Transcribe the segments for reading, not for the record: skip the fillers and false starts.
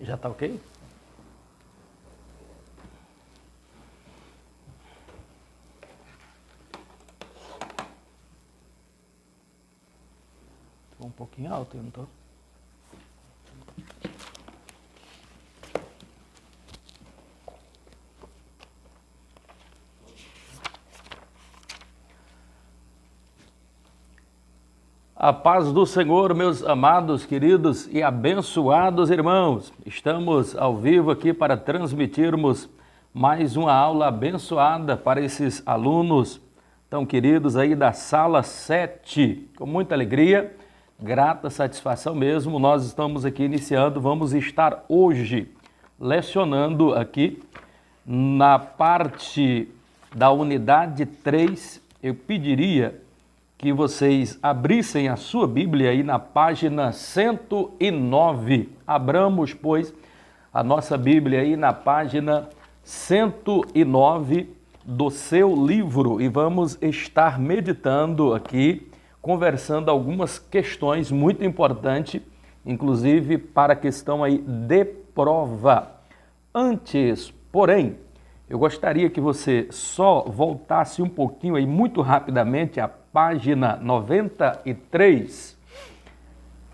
Já tá ok? Tô um pouquinho alto, eu não tô? A paz do Senhor, meus amados, queridos e abençoados irmãos. Estamos ao vivo aqui para transmitirmos mais uma aula abençoada para esses alunos tão queridos aí da sala 7. Com muita alegria, grata satisfação mesmo, nós estamos aqui iniciando, vamos estar hoje lecionando aqui na parte da unidade 3. Eu pediria que vocês abrissem a sua Bíblia aí na página 109. Abramos, pois, a nossa Bíblia aí na página 109 do seu livro e vamos estar meditando aqui, conversando algumas questões muito importantes, inclusive para a questão aí de prova. Antes, porém, eu gostaria que você só voltasse um pouquinho aí, muito rapidamente, à página 93.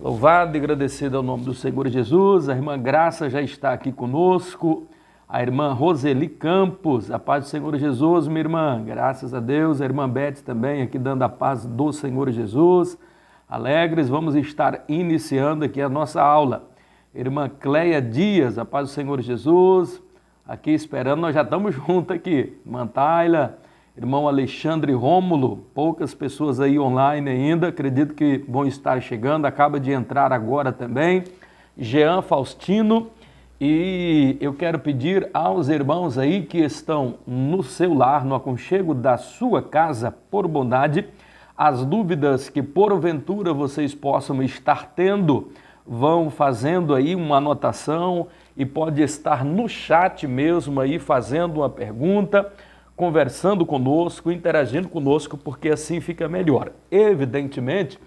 Louvado e agradecido ao nome do Senhor Jesus. A irmã Graça já está aqui conosco. A irmã Roseli Campos, a paz do Senhor Jesus, minha irmã. Graças a Deus. A irmã Beth também aqui dando a paz do Senhor Jesus. Alegres, vamos estar iniciando aqui a nossa aula. Irmã Cleia Dias, a paz do Senhor Jesus. Aqui esperando, nós já estamos juntos aqui. Irmã Tayla, irmão Alexandre Rômulo, poucas pessoas aí online ainda, acredito que vão estar chegando, acaba de entrar agora também. Jean Faustino, e eu quero pedir aos irmãos aí que estão no seu lar, no aconchego da sua casa, por bondade, as dúvidas que porventura vocês possam estar tendo, vão fazendo aí uma anotação e pode estar no chat mesmo aí fazendo uma pergunta, conversando conosco, interagindo conosco, porque assim fica melhor. Evidentemente,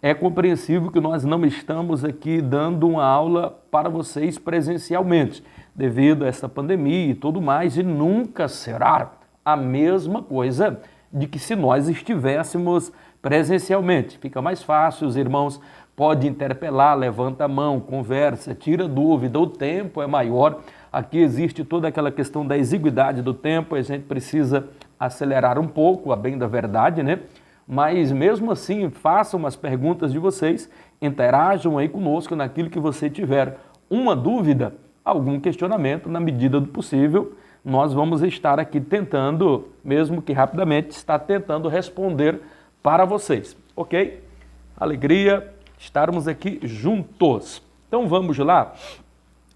é compreensível que nós não estamos aqui dando uma aula para vocês presencialmente, devido a essa pandemia e tudo mais, e nunca será a mesma coisa de que se nós estivéssemos presencialmente. Fica mais fácil, os irmãos podem interpelar, levanta a mão, conversa, tira dúvida, o tempo é maior. Aqui existe toda aquela questão da exiguidade do tempo, a gente precisa acelerar um pouco, a bem da verdade, né? Mas mesmo assim, façam as perguntas de vocês, interajam aí conosco naquilo que você tiver uma dúvida, algum questionamento, na medida do possível, nós vamos estar aqui tentando, mesmo que rapidamente, estar tentando responder para vocês, ok? Alegria estarmos aqui juntos. Então vamos lá.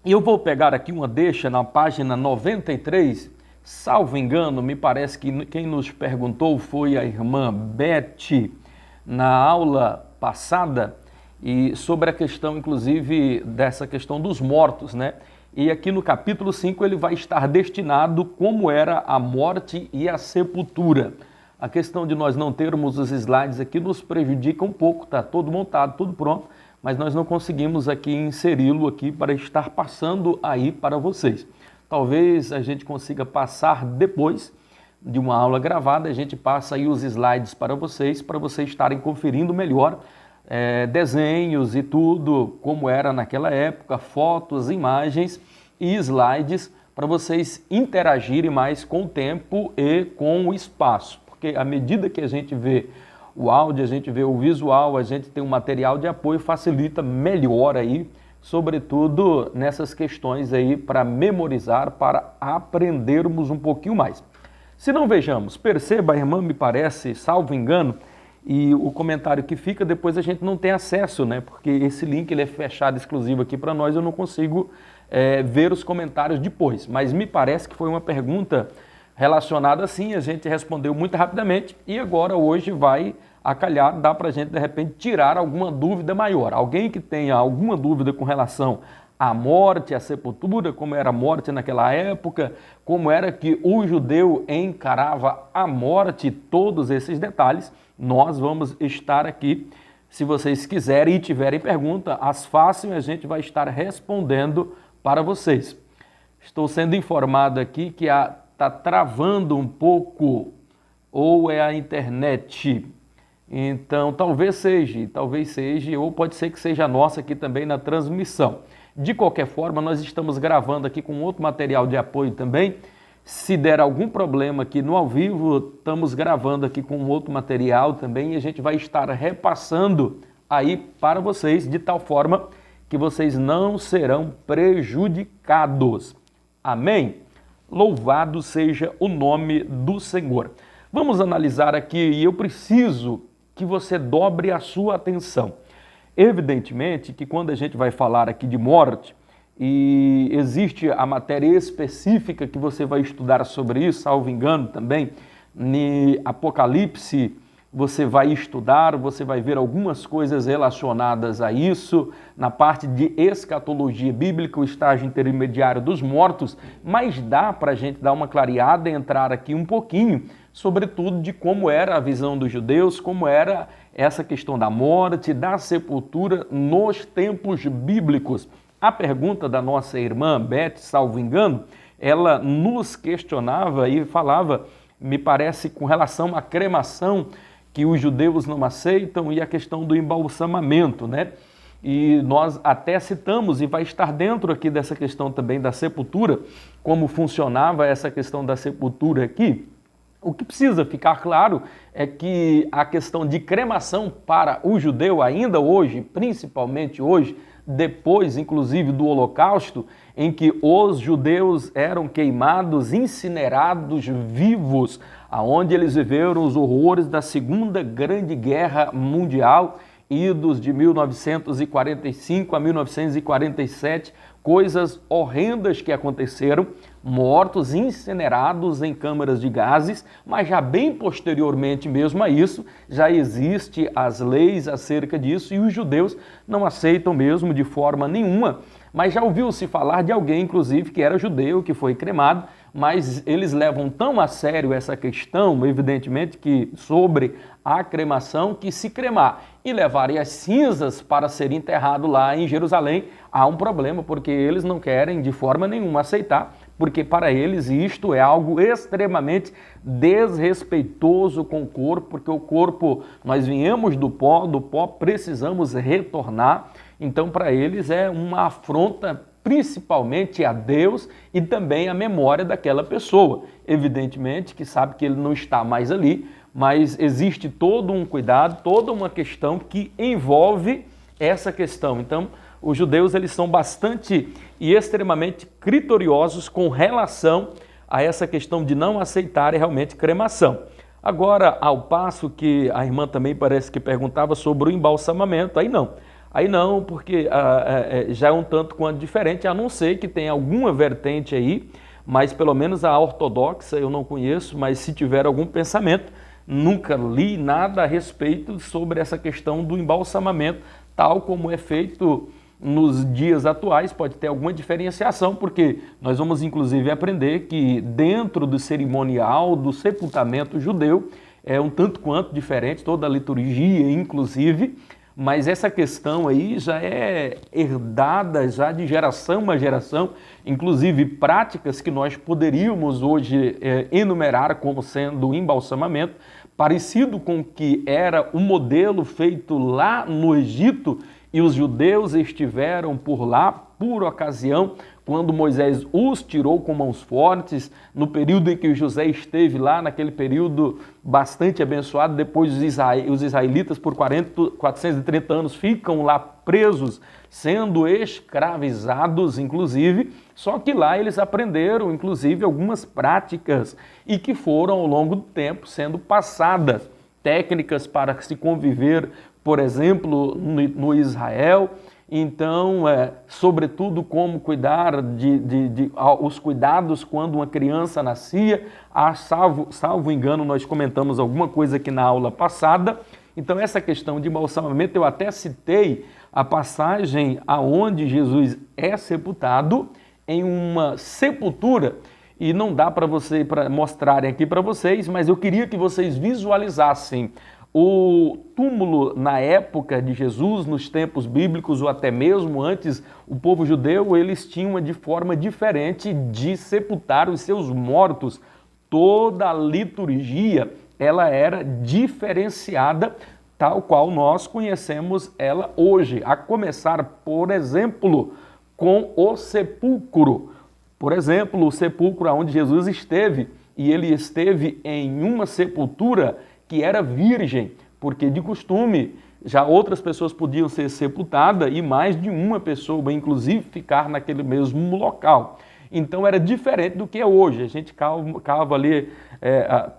E eu vou pegar aqui uma deixa na página 93, salvo engano, me parece que quem nos perguntou foi a irmã Beth na aula passada, e sobre a questão, inclusive, dessa questão dos mortos, né? E aqui no capítulo 5 ele vai estar destinado como era a morte e a sepultura. A questão de nós não termos os slides aqui nos prejudica um pouco, tá tudo montado, tudo pronto, mas nós não conseguimos aqui inseri-lo aqui para estar passando aí para vocês. Talvez a gente consiga passar depois de uma aula gravada, a gente passa aí os slides para vocês estarem conferindo melhor desenhos e tudo, como era naquela época, fotos, imagens e slides, para vocês interagirem mais com o tempo e com o espaço. Porque à medida que a gente vê o áudio, a gente vê o visual, a gente tem um material de apoio, facilita melhor aí, sobretudo nessas questões aí para memorizar, para aprendermos um pouquinho mais. Se não vejamos, perceba, a irmã me parece, salvo engano, e o comentário que fica, depois a gente não tem acesso, né? Porque esse link ele é fechado exclusivo aqui para nós, eu não consigo ver os comentários depois. Mas me parece que foi uma pergunta relacionada assim, a gente respondeu muito rapidamente e agora hoje vai acalhar, dá para a gente de repente tirar alguma dúvida maior. Alguém que tenha alguma dúvida com relação à morte, à sepultura, como era a morte naquela época, como era que o judeu encarava a morte, todos esses detalhes, nós vamos estar aqui. Se vocês quiserem e tiverem pergunta, as fáceis a gente vai estar respondendo para vocês. Estou sendo informado aqui que está travando um pouco, ou é a internet. Então, talvez seja, ou pode ser que seja a nossa aqui também na transmissão. De qualquer forma, nós estamos gravando aqui com outro material de apoio também. Se der algum problema aqui no ao vivo, estamos gravando aqui com outro material também e a gente vai estar repassando aí para vocês, de tal forma que vocês não serão prejudicados. Amém? Louvado seja o nome do Senhor. Vamos analisar aqui e eu preciso que você dobre a sua atenção. Evidentemente que quando a gente vai falar aqui de morte, e existe a matéria específica que você vai estudar sobre isso, salvo engano também, em Apocalipse você vai estudar, você vai ver algumas coisas relacionadas a isso, na parte de escatologia bíblica, o estágio intermediário dos mortos, mas dá para a gente dar uma clareada e entrar aqui um pouquinho, sobretudo de como era a visão dos judeus, como era essa questão da morte, da sepultura nos tempos bíblicos. A pergunta da nossa irmã Beth, salvo engano, ela nos questionava e falava, me parece, com relação à cremação, que os judeus não aceitam, e a questão do embalsamamento, né? E nós até citamos, e vai estar dentro aqui dessa questão também da sepultura, como funcionava essa questão da sepultura aqui. O que precisa ficar claro é que a questão de cremação para o judeu ainda hoje, principalmente hoje, depois inclusive do Holocausto, em que os judeus eram queimados, incinerados vivos, aonde eles viveram os horrores da Segunda Grande Guerra Mundial, idos de 1945 a 1947, coisas horrendas que aconteceram, mortos, incinerados em câmaras de gases, mas já bem posteriormente mesmo a isso, já existe as leis acerca disso e os judeus não aceitam mesmo de forma nenhuma, mas já ouviu-se falar de alguém, inclusive, que era judeu, que foi cremado, mas eles levam tão a sério essa questão, evidentemente, que sobre a cremação, que se cremar e levarem as cinzas para ser enterrado lá em Jerusalém, há um problema, porque eles não querem de forma nenhuma aceitar, porque para eles isto é algo extremamente desrespeitoso com o corpo, porque o corpo, nós viemos do pó precisamos retornar, então para eles é uma afronta principalmente a Deus e também a memória daquela pessoa. Evidentemente que sabe que ele não está mais ali, mas existe todo um cuidado, toda uma questão que envolve essa questão. Então, os judeus eles são bastante e extremamente criteriosos com relação a essa questão de não aceitarem realmente cremação. Agora, ao passo que a irmã também parece que perguntava sobre o embalsamamento, aí não, porque já é um tanto quanto diferente, a não ser que tenha alguma vertente aí, mas pelo menos a ortodoxa eu não conheço, mas se tiver algum pensamento, nunca li nada a respeito sobre essa questão do embalsamamento, tal como é feito nos dias atuais, pode ter alguma diferenciação, porque nós vamos inclusive aprender que dentro do cerimonial do sepultamento judeu é um tanto quanto diferente, toda a liturgia inclusive, mas essa questão aí já é herdada já de geração a geração, inclusive práticas que nós poderíamos hoje enumerar como sendo o embalsamamento, parecido com o que era o modelo feito lá no Egito, e os judeus estiveram por lá por ocasião, quando Moisés os tirou com mãos fortes, no período em que José esteve lá, naquele período bastante abençoado, depois os israelitas por 430 anos ficam lá presos, sendo escravizados, inclusive, só que lá eles aprenderam, inclusive, algumas práticas e que foram, ao longo do tempo, sendo passadas, técnicas para se conviver, por exemplo, no Israel. Então, sobretudo como cuidar os cuidados quando uma criança nascia, salvo engano, nós comentamos alguma coisa aqui na aula passada. Então, essa questão de embalsamamento, eu até citei a passagem aonde Jesus é sepultado em uma sepultura, e não dá para mostrarem aqui para vocês, mas eu queria que vocês visualizassem O túmulo na época de Jesus, nos tempos bíblicos ou até mesmo antes, o povo judeu, eles tinham uma forma diferente de sepultar os seus mortos. Toda a liturgia, ela era diferenciada, tal qual nós conhecemos ela hoje. A começar, por exemplo, com o sepulcro. Por exemplo, o sepulcro onde Jesus esteve, e ele esteve em uma sepultura que era virgem, porque de costume já outras pessoas podiam ser sepultadas e mais de uma pessoa, inclusive, ficar naquele mesmo local. Então era diferente do que é hoje. A gente cava ali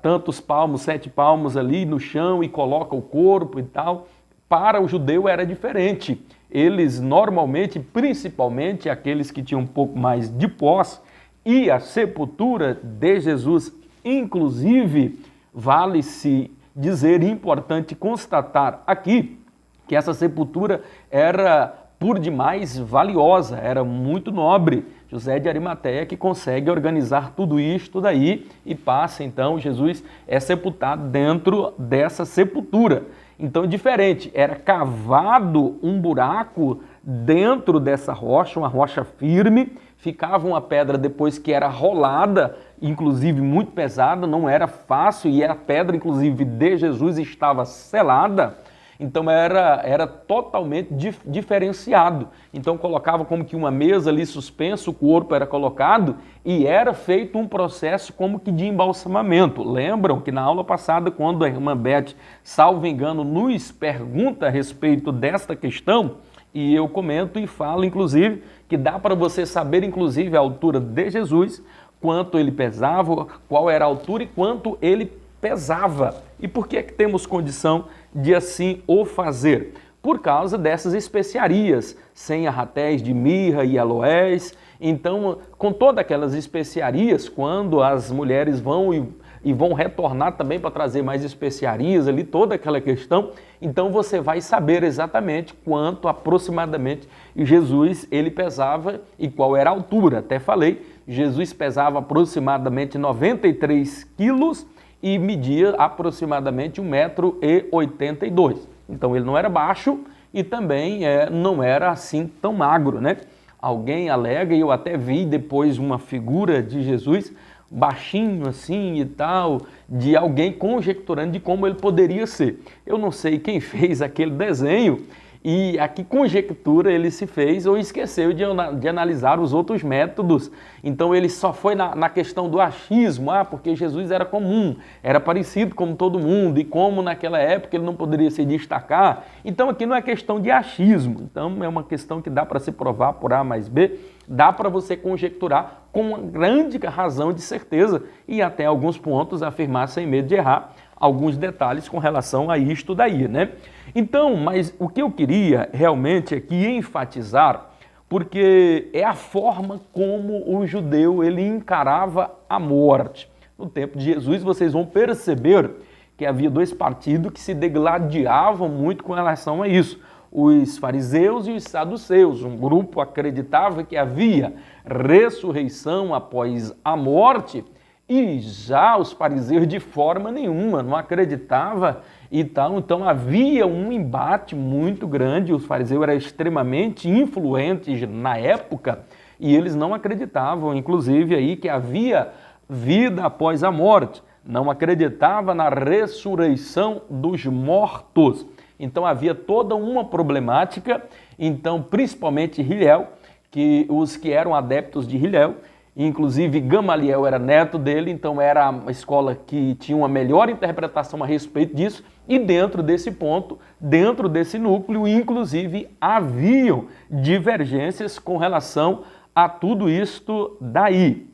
tantos palmos, 7 palmos ali no chão e coloca o corpo e tal. Para o judeu era diferente. Eles normalmente, principalmente aqueles que tinham um pouco mais de posse, e a sepultura de Jesus, inclusive, vale-se dizer, importante constatar aqui, que essa sepultura era por demais valiosa, era muito nobre. José de Arimateia que consegue organizar tudo isto daí e passa, então, Jesus é sepultado dentro dessa sepultura. Então é diferente, era cavado um buraco dentro dessa rocha, uma rocha firme, ficava uma pedra depois que era rolada, inclusive muito pesada, não era fácil, e a pedra, inclusive, de Jesus estava selada, então era totalmente diferenciado. Então colocava como que uma mesa ali suspensa, o corpo era colocado e era feito um processo como que de embalsamamento. Lembram que na aula passada, quando a irmã Beth, salvo engano, nos pergunta a respeito desta questão, e eu comento e falo, inclusive, que dá para você saber, inclusive, a altura de Jesus, quanto ele pesava, qual era a altura e quanto ele pesava. E por que é que temos condição de assim o fazer? Por causa dessas especiarias, 100 arratéis de mirra e aloés. Então, com todas aquelas especiarias, quando as mulheres vão e vão retornar também para trazer mais especiarias ali, toda aquela questão, então você vai saber exatamente quanto aproximadamente Jesus ele pesava e qual era a altura. Até falei, Jesus pesava aproximadamente 93 quilos e media aproximadamente 1,82 m. Então ele não era baixo e também não era assim tão magro, né? Alguém alega, e eu até vi depois uma figura de Jesus baixinho assim e tal, de alguém conjecturando de como ele poderia ser. Eu não sei quem fez aquele desenho e a que conjectura ele se fez ou esqueceu de analisar os outros métodos. Então ele só foi na questão do achismo, porque Jesus era comum, era parecido como todo mundo e como naquela época ele não poderia se destacar. Então aqui não é questão de achismo, então é uma questão que dá para se provar por A mais B, dá para você conjecturar com uma grande razão de certeza e até alguns pontos afirmar sem medo de errar alguns detalhes com relação a isto daí, né? Então, mas o que eu queria realmente aqui enfatizar, porque é a forma como o judeu ele encarava a morte. No tempo de Jesus, vocês vão perceber que havia 2 partidos que se degladiavam muito com relação a isso. Os fariseus e os saduceus. Um grupo acreditava que havia ressurreição após a morte e já os fariseus de forma nenhuma não acreditavam e tal. Então havia um embate muito grande. Os fariseus eram extremamente influentes na época e eles não acreditavam, inclusive, aí que havia vida após a morte. Não acreditava na ressurreição dos mortos. Então havia toda uma problemática, então principalmente Hilel, que os que eram adeptos de Hilel, inclusive Gamaliel era neto dele, então era uma escola que tinha uma melhor interpretação a respeito disso, e dentro desse ponto, dentro desse núcleo, inclusive haviam divergências com relação a tudo isto daí.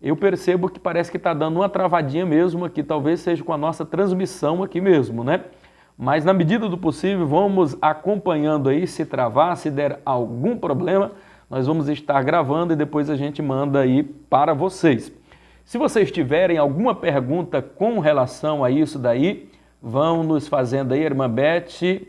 Eu percebo que parece que está dando uma travadinha mesmo aqui, talvez seja com a nossa transmissão aqui mesmo, né? Mas na medida do possível vamos acompanhando aí, se travar, se der algum problema, nós vamos estar gravando e depois a gente manda aí para vocês. Se vocês tiverem alguma pergunta com relação a isso daí, vão nos fazendo aí, irmã Beth.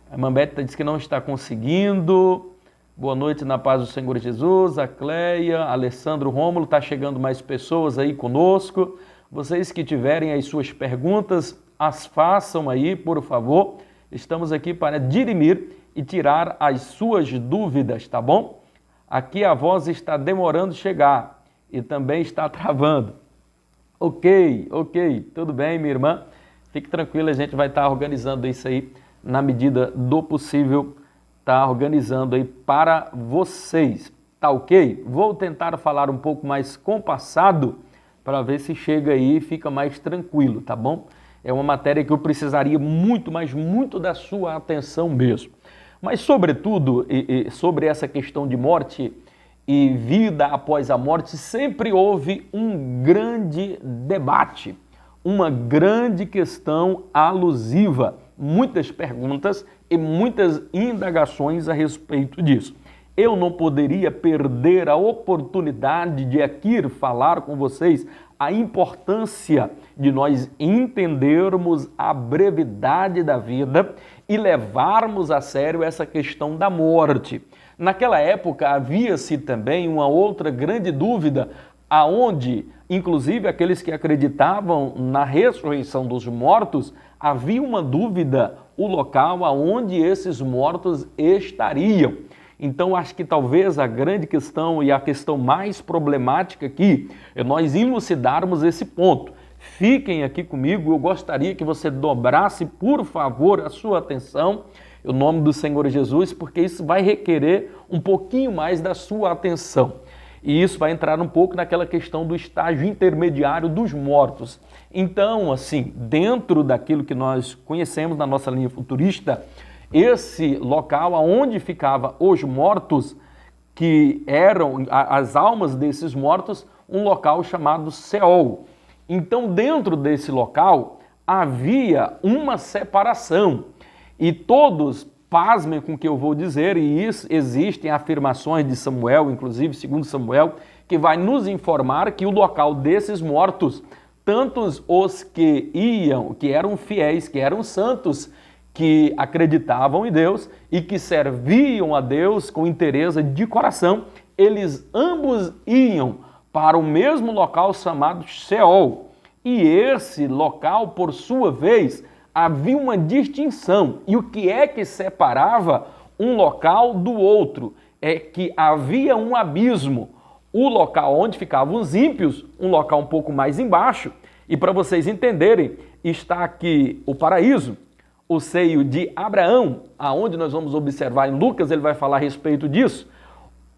A irmã Beth diz que não está conseguindo. Boa noite, na paz do Senhor Jesus. A Cleia, Alessandro Rômulo, está chegando mais pessoas aí conosco. Vocês que tiverem as suas perguntas, as façam aí, por favor. Estamos aqui para dirimir e tirar as suas dúvidas, tá bom? Aqui a voz está demorando chegar e também está travando. Ok, tudo bem, minha irmã? Fique tranquila, a gente vai estar organizando isso aí na medida do possível, tá organizando aí para vocês, tá ok? Vou tentar falar um pouco mais compassado para ver se chega aí e fica mais tranquilo, tá bom? É uma matéria que eu precisaria muito, mas muito da sua atenção mesmo. Mas, sobretudo, sobre essa questão de morte e vida após a morte, sempre houve um grande debate, uma grande questão alusiva, muitas perguntas e muitas indagações a respeito disso. Eu não poderia perder a oportunidade de aqui falar com vocês a importância de nós entendermos a brevidade da vida e levarmos a sério essa questão da morte. Naquela época havia-se também uma outra grande dúvida, aonde, inclusive aqueles que acreditavam na ressurreição dos mortos, havia uma dúvida, o local aonde esses mortos estariam. Então, acho que talvez a grande questão e a questão mais problemática aqui é nós elucidarmos esse ponto. Fiquem aqui comigo, eu gostaria que você dobrasse, por favor, a sua atenção, em nome do Senhor Jesus, porque isso vai requerer um pouquinho mais da sua atenção. E isso vai entrar um pouco naquela questão do estágio intermediário dos mortos. Então, assim, dentro daquilo que nós conhecemos na nossa linha futurista, esse local onde ficavam os mortos, que eram as almas desses mortos, um local chamado Seol. Então, dentro desse local, havia uma separação. E todos, pasmem com o que eu vou dizer, e isso, existem afirmações de Samuel, inclusive, segundo Samuel, que vai nos informar que o local desses mortos, tantos os que iam, que eram fiéis, que eram santos, que acreditavam em Deus e que serviam a Deus com interesse de coração, eles ambos iam para o mesmo local chamado Seol. E esse local, por sua vez, havia uma distinção. E o que é que separava um local do outro? É que havia um abismo. O local onde ficavam os ímpios, um local um pouco mais embaixo. E para vocês entenderem, está aqui o paraíso, o seio de Abraão, aonde nós vamos observar em Lucas, ele vai falar a respeito disso.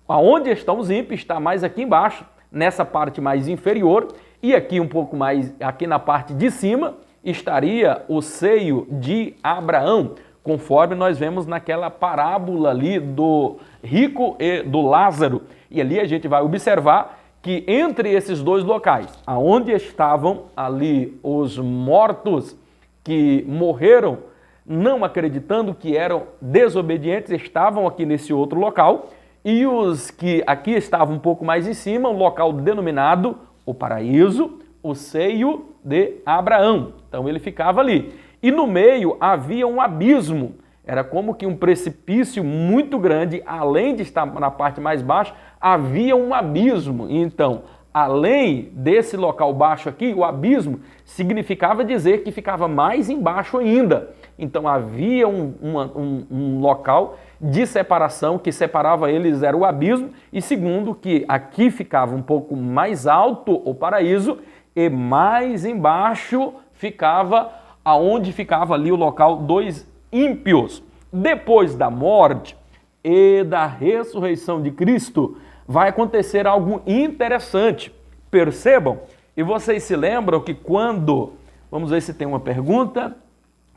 Aonde estão os ímpios está mais aqui embaixo, nessa parte mais inferior, e aqui um pouco mais, aqui na parte de cima, estaria o seio de Abraão, conforme nós vemos naquela parábola ali do rico e do Lázaro. E ali a gente vai observar que entre esses dois locais, aonde estavam ali os mortos que morreram, não acreditando que eram desobedientes, estavam aqui nesse outro local, e os que aqui estavam um pouco mais em cima, um local denominado o paraíso, o seio de Abraão. Então ele ficava ali. E no meio havia um abismo, era como que um precipício muito grande, além de estar na parte mais baixa, havia um abismo. Então, além desse local baixo aqui, o abismo significava dizer que ficava mais embaixo ainda. Então havia um local de separação que separava eles, era o abismo, e segundo que aqui ficava um pouco mais alto o paraíso e mais embaixo ficava aonde ficava ali o local dos ímpios. Depois da morte e da ressurreição de Cristo, vai acontecer algo interessante. Percebam? E vocês se lembram que quando... Vamos ver se tem uma pergunta.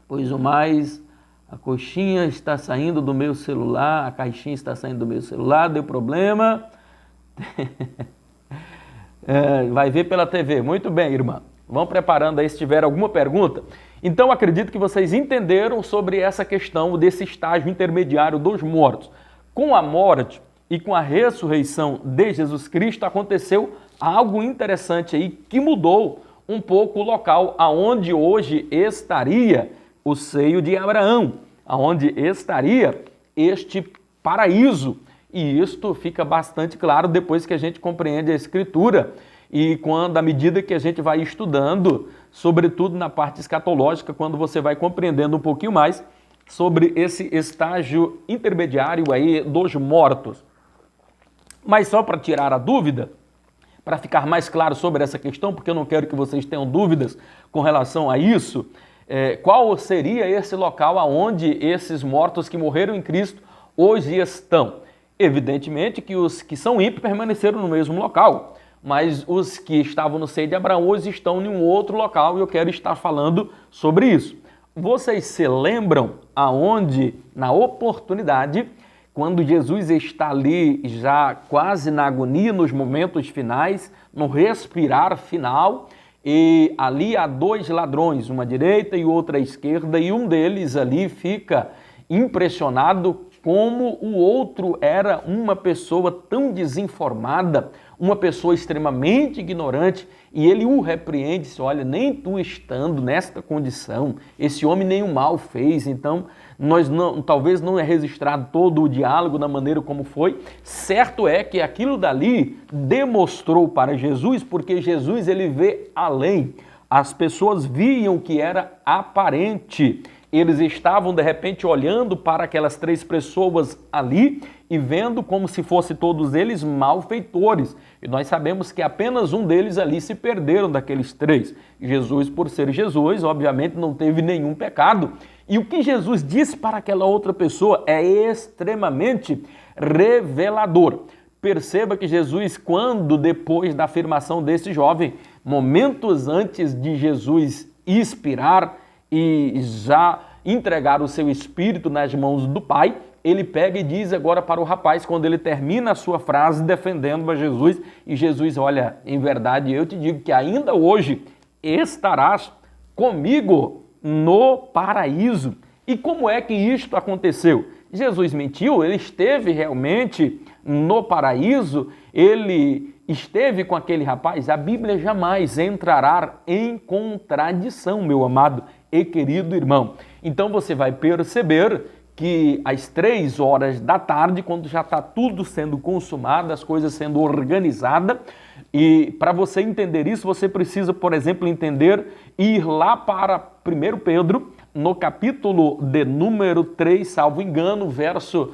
Pois o mais... A coxinha está saindo do meu celular, a caixinha está saindo do meu celular, deu problema. Vai ver pela TV. Muito bem, irmã. Vão preparando aí se tiver alguma pergunta. Então, acredito que vocês entenderam sobre essa questão desse estágio intermediário dos mortos. Com a morte e com a ressurreição de Jesus Cristo, aconteceu algo interessante aí que mudou um pouco o local aonde hoje estaria o seio de Abraão, aonde estaria este paraíso. E isto fica bastante claro depois que a gente compreende a Escritura e quando, à medida que a gente vai estudando sobretudo na parte escatológica, quando você vai compreendendo um pouquinho mais sobre esse estágio intermediário aí dos mortos. Mas só para tirar a dúvida, para ficar mais claro sobre essa questão, porque eu não quero que vocês tenham dúvidas com relação a isso, qual seria esse local aonde esses mortos que morreram em Cristo hoje estão? Evidentemente que os que são ímpios permaneceram no mesmo local, mas os que estavam no seio de Abraão hoje estão em um outro local e eu quero estar falando sobre isso. Vocês se lembram aonde, na oportunidade, quando Jesus está ali já quase na agonia, nos momentos finais, no respirar final, e ali há dois ladrões, uma à direita e outra à esquerda, e um deles ali fica impressionado como o outro era uma pessoa tão desinformada, uma pessoa extremamente ignorante, e ele o repreende, diz, olha, nem tu estando nesta condição, esse homem nenhum mal fez, então talvez não é registrado todo o diálogo da maneira como foi. Certo é que aquilo dali demonstrou para Jesus, porque Jesus ele vê além. As pessoas viam o que era aparente. Eles estavam, de repente, olhando para aquelas três pessoas ali e vendo como se fossem todos eles malfeitores. E nós sabemos que apenas um deles ali se perderam daqueles três. Jesus, por ser Jesus, obviamente não teve nenhum pecado. E o que Jesus disse para aquela outra pessoa é extremamente revelador. Perceba que Jesus, quando depois da afirmação desse jovem, momentos antes de Jesus expirar e já entregar o seu espírito nas mãos do Pai, ele pega e diz agora para o rapaz, quando ele termina a sua frase defendendo a Jesus, e Jesus, olha, em verdade eu te digo que ainda hoje estarás comigo no paraíso. E como é que isto aconteceu? Jesus mentiu? Ele esteve realmente no paraíso? Ele esteve com aquele rapaz? A Bíblia jamais entrará em contradição, meu amado e querido irmão. Então você vai perceber que às 3 horas da tarde, quando já está tudo sendo consumado, as coisas sendo organizadas, e para você entender isso, você precisa, por exemplo, ir lá para 1 Pedro, no capítulo de número 3, salvo engano, verso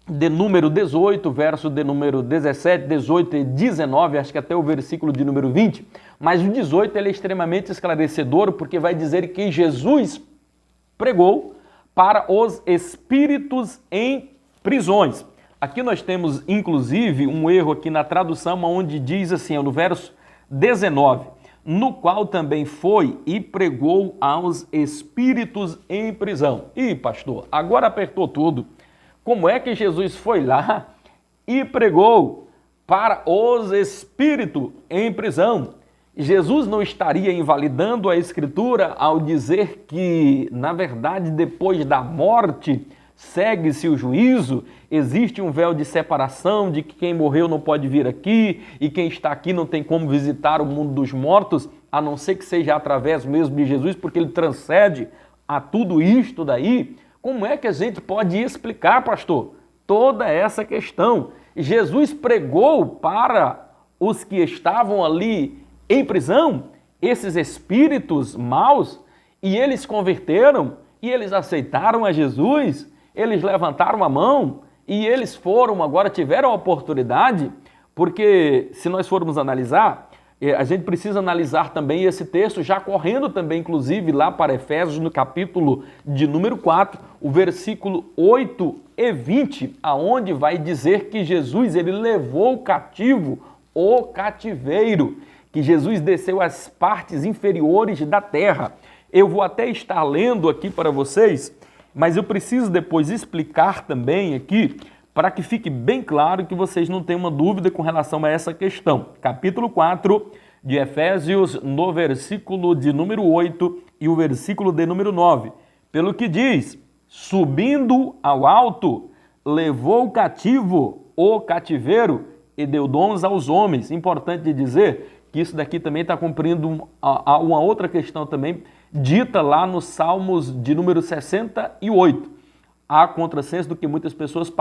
de número 18, verso de número 17, 18 e 19, acho que até o versículo de número 20, mas o 18 ele é extremamente esclarecedor, porque vai dizer que Jesus pregou para os espíritos em prisões. Aqui nós temos, inclusive, um erro aqui na tradução, onde diz assim, no verso 19, no qual também foi e pregou aos espíritos em prisão. Ih, pastor, agora apertou tudo. Como é que Jesus foi lá e pregou para os espíritos em prisão? Jesus não estaria invalidando a Escritura ao dizer que, na verdade, depois da morte, segue-se o juízo, existe um véu de separação, de que quem morreu não pode vir aqui e quem está aqui não tem como visitar o mundo dos mortos, a não ser que seja através mesmo de Jesus, porque ele transcende a tudo isto daí. Como é que a gente pode explicar, pastor, toda essa questão? Jesus pregou para os que estavam ali em prisão, esses espíritos maus, e eles converteram, e eles aceitaram a Jesus, eles levantaram a mão, e eles agora tiveram a oportunidade, porque se nós formos analisar, a gente precisa analisar também esse texto, já correndo também, inclusive, lá para Efésios, no capítulo de número 4, o versículo 8 e 20, aonde vai dizer que Jesus ele levou cativo o cativeiro, que Jesus desceu às partes inferiores da terra. Eu vou até estar lendo aqui para vocês, mas eu preciso depois explicar também aqui, para que fique bem claro que vocês não tenham uma dúvida com relação a essa questão. Capítulo 4 de Efésios, no versículo de número 8 e o versículo de número 9. Pelo que diz, subindo ao alto, levou cativo o cativeiro e deu dons aos homens. Importante dizer que isso daqui também está cumprindo uma outra questão também, dita lá nos Salmos de número 68. Há contrassenso do que muitas pessoas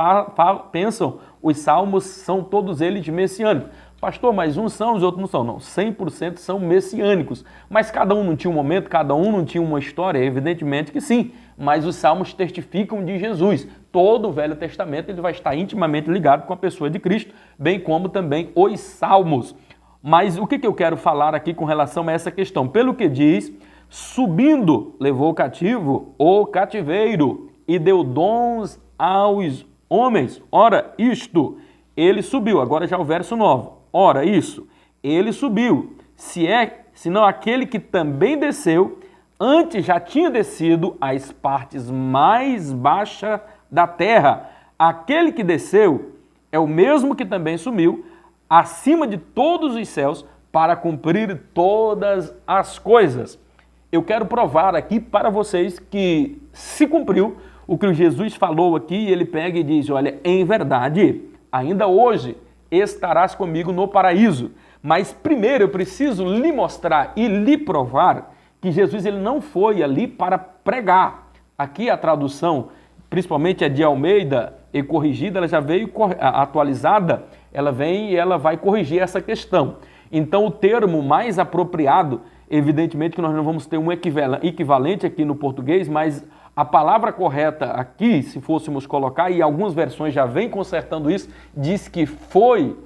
pensam, os salmos são todos eles messiânicos. Pastor, mas uns são, os outros não são. Não, 100% são messiânicos. Mas cada um não tinha um momento, cada um não tinha uma história? Evidentemente que sim. Mas os salmos testificam de Jesus. Todo o Velho Testamento ele vai estar intimamente ligado com a pessoa de Cristo, bem como também os salmos. Mas o que eu quero falar aqui com relação a essa questão? Pelo que diz, subindo, levou cativo o cativeiro e deu dons aos homens. Ora, isto, ele subiu. Agora já o verso 9. Ora, isso, ele subiu. Senão aquele que também desceu, antes já tinha descido às partes mais baixas da terra. Aquele que desceu é o mesmo que também subiu acima de todos os céus para cumprir todas as coisas. Eu quero provar aqui para vocês que se cumpriu o que Jesus falou aqui. Ele pega e diz, olha, em verdade, ainda hoje estarás comigo no paraíso. Mas primeiro eu preciso lhe mostrar e lhe provar que Jesus ele não foi ali para pregar. Aqui a tradução, principalmente a de Almeida e corrigida, ela já veio atualizada, ela vem e ela vai corrigir essa questão. Então o termo mais apropriado, evidentemente que nós não vamos ter um equivalente aqui no português, mas a palavra correta aqui, se fôssemos colocar, e algumas versões já vêm consertando isso, diz que foi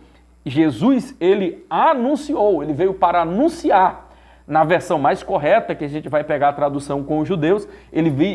Jesus, ele anunciou, ele veio para anunciar. Na versão mais correta, que a gente vai pegar a tradução com os judeus,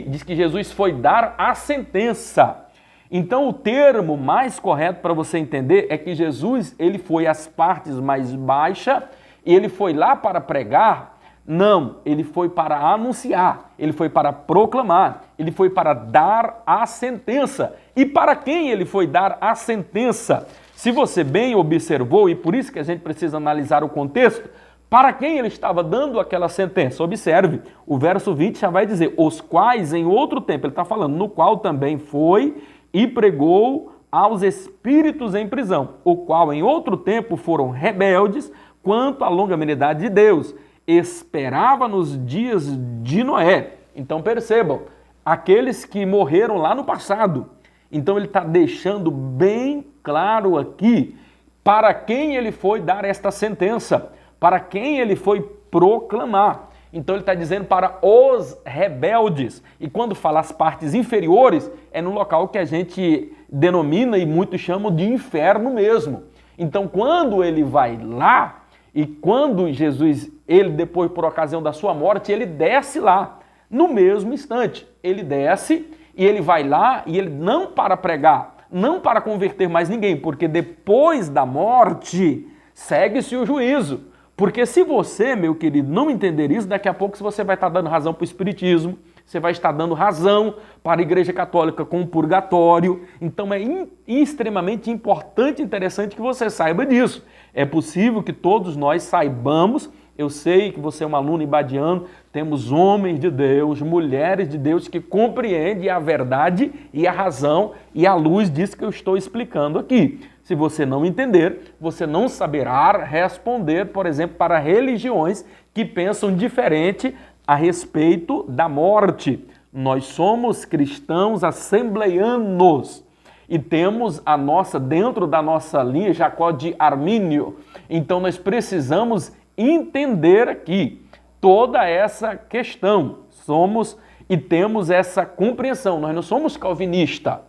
diz que Jesus foi dar a sentença. Então o termo mais correto para você entender é que Jesus ele foi às partes mais baixas e ele foi lá para pregar. Não, ele foi para anunciar, ele foi para proclamar, ele foi para dar a sentença. E para quem ele foi dar a sentença? Se você bem observou, e por isso que a gente precisa analisar o contexto, para quem ele estava dando aquela sentença? Observe, o verso 20 já vai dizer, os quais em outro tempo, ele está falando, no qual também foi e pregou aos espíritos em prisão, o qual em outro tempo foram rebeldes quanto à longanimidade de Deus, esperava nos dias de Noé. Então percebam, aqueles que morreram lá no passado. Então ele está deixando bem claro aqui para quem ele foi dar esta sentença, para quem ele foi proclamar. Então ele está dizendo para os rebeldes. E quando fala as partes inferiores, é no local que a gente denomina e muitos chamam de inferno mesmo. Então quando ele vai lá, e quando Jesus, ele depois por ocasião da sua morte, ele desce lá, no mesmo instante. Ele desce e ele vai lá, e ele não para pregar, não para converter mais ninguém, porque depois da morte segue-se o juízo. Porque se você, meu querido, não entender isso, daqui a pouco você vai estar dando razão para o Espiritismo, você vai estar dando razão para a Igreja Católica com o purgatório. Então é extremamente importante e interessante que você saiba disso. É possível que todos nós saibamos, eu sei que você é um aluno ibadiano, temos homens de Deus, mulheres de Deus que compreendem a verdade e a razão e a luz disso que eu estou explicando aqui. Se você não entender, você não saberá responder, por exemplo, para religiões que pensam diferente a respeito da morte. Nós somos cristãos assembleianos e temos a nossa, dentro da nossa linha, Jacó de Armínio. Então nós precisamos entender aqui toda essa questão. Somos e temos essa compreensão. Nós não somos calvinistas,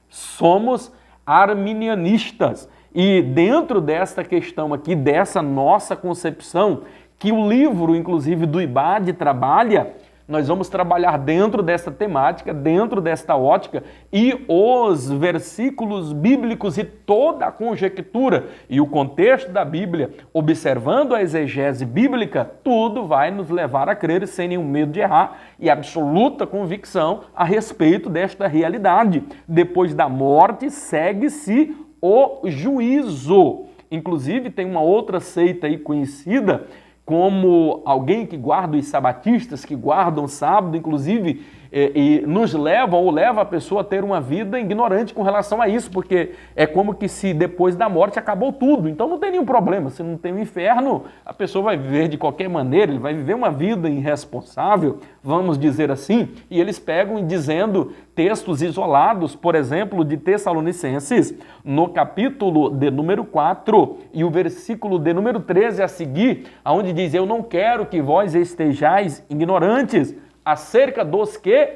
somos arminianistas. E dentro desta questão aqui, dessa nossa concepção, que o livro, inclusive, do IBAD trabalha, nós vamos trabalhar dentro dessa temática, dentro desta ótica, e os versículos bíblicos e toda a conjectura e o contexto da Bíblia, observando a exegese bíblica, tudo vai nos levar a crer sem nenhum medo de errar e absoluta convicção a respeito desta realidade. Depois da morte, segue-se o juízo. Inclusive, tem uma outra seita aí conhecida como alguém que guarda os sabatistas, que guardam sábado, inclusive e nos levam ou leva a pessoa a ter uma vida ignorante com relação a isso, porque é como que se depois da morte acabou tudo, então não tem nenhum problema, se não tem um inferno, a pessoa vai viver de qualquer maneira, ele vai viver uma vida irresponsável, vamos dizer assim, e eles pegam dizendo textos isolados, por exemplo, de Tessalonicenses, no capítulo de número 4 e o versículo de número 13 a seguir, onde diz, eu não quero que vós estejais ignorantes acerca dos que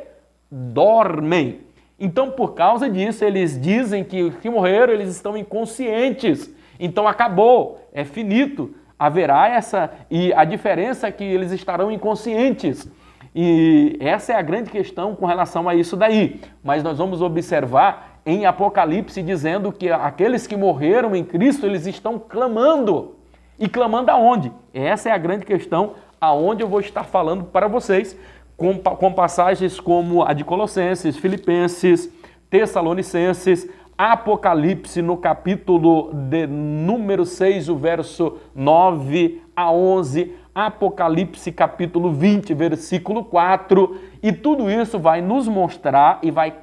dormem. Então, por causa disso, eles dizem que os que morreram, eles estão inconscientes. Então, acabou, é finito. Haverá essa... E a diferença é que eles estarão inconscientes. E essa é a grande questão com relação a isso daí. Mas nós vamos observar em Apocalipse dizendo que aqueles que morreram em Cristo, eles estão clamando. E clamando aonde? Essa é a grande questão aonde eu vou estar falando para vocês, com passagens como a de Colossenses, Filipenses, Tessalonicenses, Apocalipse no capítulo de número 6, o verso 9 a 11, Apocalipse capítulo 20, versículo 4, e tudo isso vai nos mostrar e vai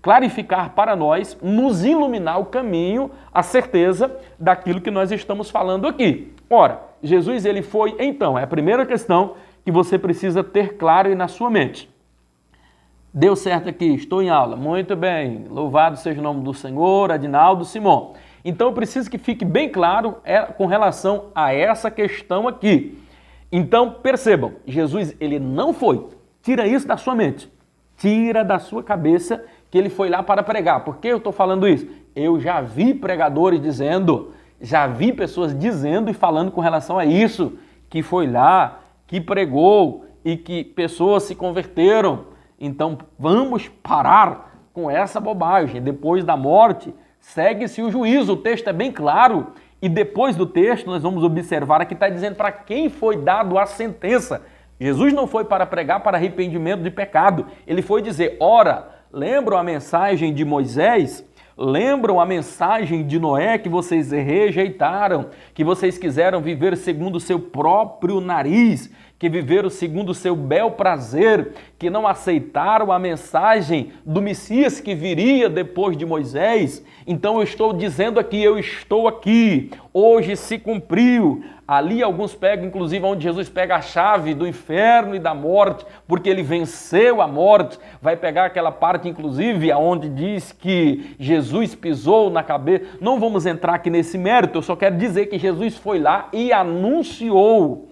clarificar para nós, nos iluminar o caminho, a certeza daquilo que nós estamos falando aqui. Ora, Jesus ele foi, então, é a primeira questão que você precisa ter claro aí na sua mente. Deu certo aqui, estou em aula, muito bem, louvado seja o nome do Senhor, Adinaldo, Simão. Então eu preciso que fique bem claro com relação a essa questão aqui. Então percebam, Jesus ele não foi, tira isso da sua mente, tira da sua cabeça que ele foi lá para pregar. Por que eu estou falando isso? Eu já vi pregadores dizendo, já vi pessoas dizendo e falando com relação a isso, que foi lá, que pregou e que pessoas se converteram. Então vamos parar com essa bobagem. Depois da morte, segue-se o juízo. O texto é bem claro. E depois do texto, nós vamos observar aqui, está dizendo para quem foi dado a sentença. Jesus não foi para pregar para arrependimento de pecado. Ele foi dizer, ora, lembram a mensagem de Moisés? Lembram a mensagem de Noé que vocês rejeitaram, que vocês quiseram viver segundo o seu próprio nariz, que viveram segundo o seu bel prazer, que não aceitaram a mensagem do Messias que viria depois de Moisés? Então eu estou dizendo aqui, eu estou aqui, hoje se cumpriu. Ali alguns pegam, inclusive, onde Jesus pega a chave do inferno e da morte, porque ele venceu a morte. Vai pegar aquela parte, inclusive, onde diz que Jesus pisou na cabeça. Não vamos entrar aqui nesse mérito, eu só quero dizer que Jesus foi lá e anunciou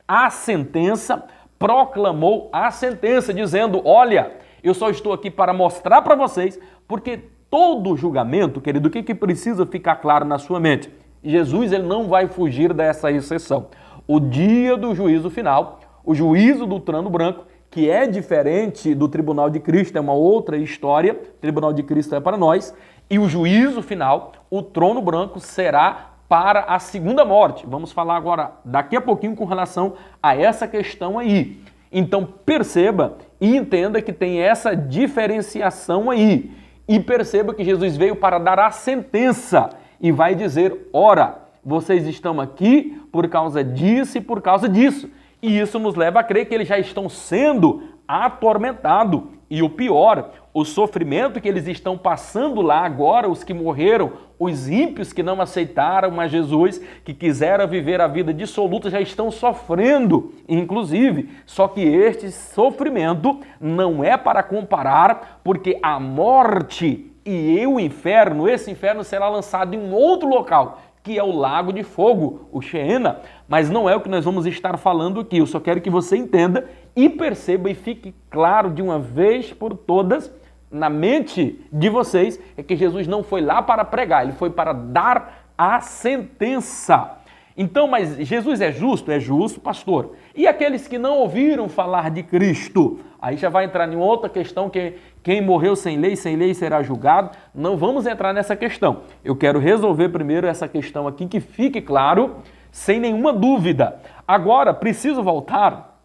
a sentença, proclamou a sentença, dizendo, olha, eu só estou aqui para mostrar para vocês, porque todo julgamento, querido, o que precisa ficar claro na sua mente? Jesus ele não vai fugir dessa exceção. O dia do juízo final, o juízo do trono branco, que é diferente do tribunal de Cristo, é uma outra história, o tribunal de Cristo é para nós, e o juízo final, o trono branco será para a segunda morte. Vamos falar agora, daqui a pouquinho, com relação a essa questão aí. Então perceba e entenda que tem essa diferenciação aí. E perceba que Jesus veio para dar a sentença e vai dizer, ora, vocês estão aqui por causa disso e por causa disso. E isso nos leva a crer que eles já estão sendo atormentados. E o pior, o sofrimento que eles estão passando lá agora, os que morreram, os ímpios que não aceitaram a Jesus, que quiseram viver a vida dissoluta, já estão sofrendo, inclusive. Só que este sofrimento não é para comparar, porque a morte e o inferno, esse inferno será lançado em um outro local, que é o lago de fogo, o Sheena, mas não é o que nós vamos estar falando aqui. Eu só quero que você entenda e perceba e fique claro de uma vez por todas na mente de vocês, é que Jesus não foi lá para pregar, ele foi para dar a sentença. Então, mas Jesus é justo? É justo, pastor. E aqueles que não ouviram falar de Cristo? Aí já vai entrar em outra questão, que quem morreu sem lei será julgado. Não vamos entrar nessa questão. Eu quero resolver primeiro essa questão aqui, que fique claro, sem nenhuma dúvida. Agora, preciso voltar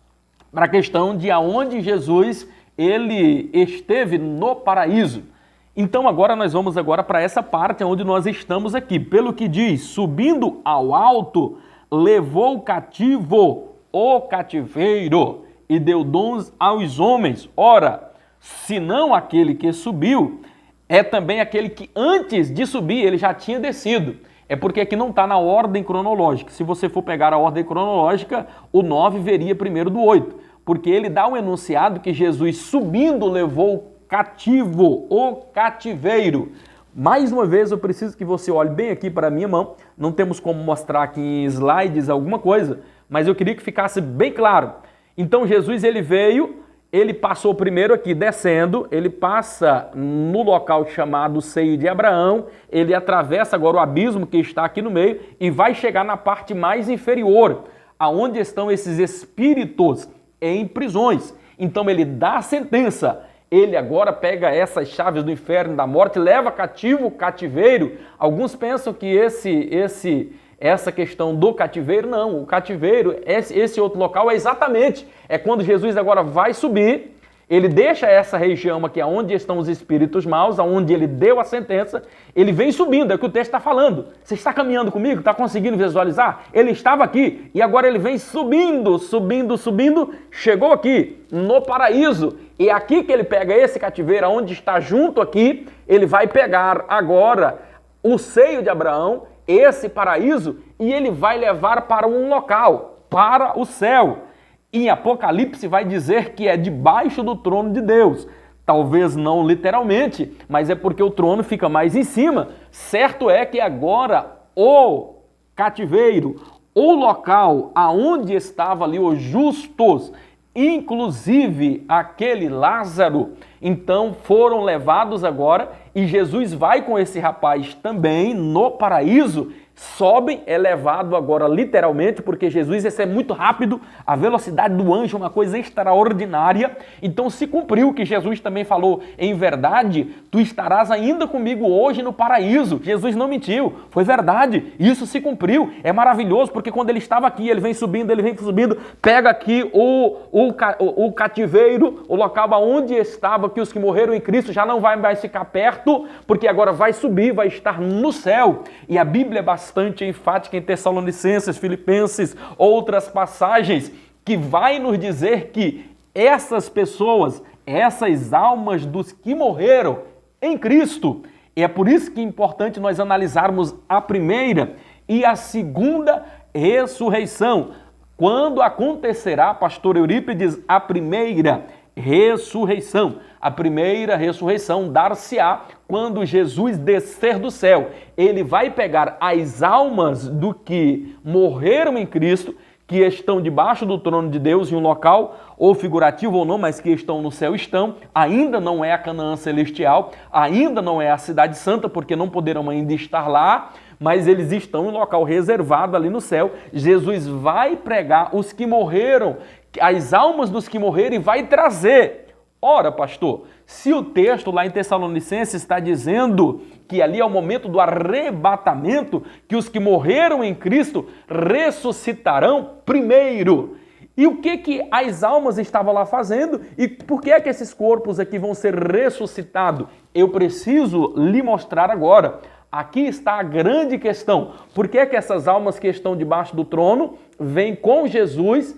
para a questão de aonde Jesus ele esteve no paraíso. Então agora nós vamos para essa parte onde nós estamos aqui. Pelo que diz, subindo ao alto, levou cativo o cativeiro e deu dons aos homens. Ora, senão aquele que subiu, é também aquele que antes de subir ele já tinha descido. É porque aqui não está na ordem cronológica. Se você for pegar a ordem cronológica, o 9 veria primeiro do 8. Porque ele dá o enunciado que Jesus subindo levou cativo, o cativeiro. Mais uma vez eu preciso que você olhe bem aqui para a minha mão. Não temos como mostrar aqui em slides alguma coisa, mas eu queria que ficasse bem claro. Então Jesus ele veio, ele passou primeiro aqui descendo, ele passa no local chamado Seio de Abraão, ele atravessa agora o abismo que está aqui no meio e vai chegar na parte mais inferior, aonde estão esses espíritos em prisões. Então ele dá a sentença, ele agora pega essas chaves do inferno e da morte, leva cativo o cativeiro. Alguns pensam que essa questão do cativeiro, não, o cativeiro, esse outro local é quando Jesus agora vai subir, ele deixa essa região aqui onde estão os espíritos maus, onde ele deu a sentença, ele vem subindo, é o que o texto está falando. Você está caminhando comigo? Está conseguindo visualizar? Ele estava aqui e agora ele vem subindo, chegou aqui no paraíso. E é aqui que ele pega esse cativeiro, onde está junto aqui, ele vai pegar agora o seio de Abraão, esse paraíso, e ele vai levar para um local, para o céu. Em Apocalipse vai dizer que é debaixo do trono de Deus. Talvez não literalmente, mas é porque o trono fica mais em cima. Certo é que agora o cativeiro, o local aonde estavam ali os justos, inclusive aquele Lázaro, então foram levados agora e Jesus vai com esse rapaz também no paraíso, sobem, é levado agora literalmente, porque Jesus, esse é muito rápido, a velocidade do anjo é uma coisa extraordinária, então se cumpriu o que Jesus também falou, em verdade, tu estarás ainda comigo hoje no paraíso. Jesus não mentiu, foi verdade, isso se cumpriu, é maravilhoso, porque quando ele estava aqui, ele vem subindo, pega aqui o cativeiro, o local onde estava, que os que morreram em Cristo já não vai mais ficar perto, porque agora vai subir, vai estar no céu, e a Bíblia é bastante enfática em Tessalonicenses, Filipenses, outras passagens, que vai nos dizer que essas pessoas, essas almas dos que morreram em Cristo, e é por isso que é importante nós analisarmos a primeira e a segunda ressurreição. Quando acontecerá, pastor Eurípides, a primeira ressurreição? A primeira ressurreição dar-se-á quando Jesus descer do céu. Ele vai pegar as almas do que morreram em Cristo, que estão debaixo do trono de Deus em um local, ou figurativo ou não, mas que estão no céu estão. Ainda não é a Canaã celestial, ainda não é a cidade santa, porque não poderão ainda estar lá, mas eles estão em um local reservado ali no céu. Jesus vai pregar os que morreram, as almas dos que morreram, e vai trazer. Ora, pastor, se o texto lá em Tessalonicenses está dizendo que ali é o momento do arrebatamento, que os que morreram em Cristo ressuscitarão primeiro. E o que as almas estavam lá fazendo? E por que é que esses corpos aqui vão ser ressuscitados? Eu preciso lhe mostrar agora. Aqui está a grande questão. Por que é que essas almas que estão debaixo do trono vêm com Jesus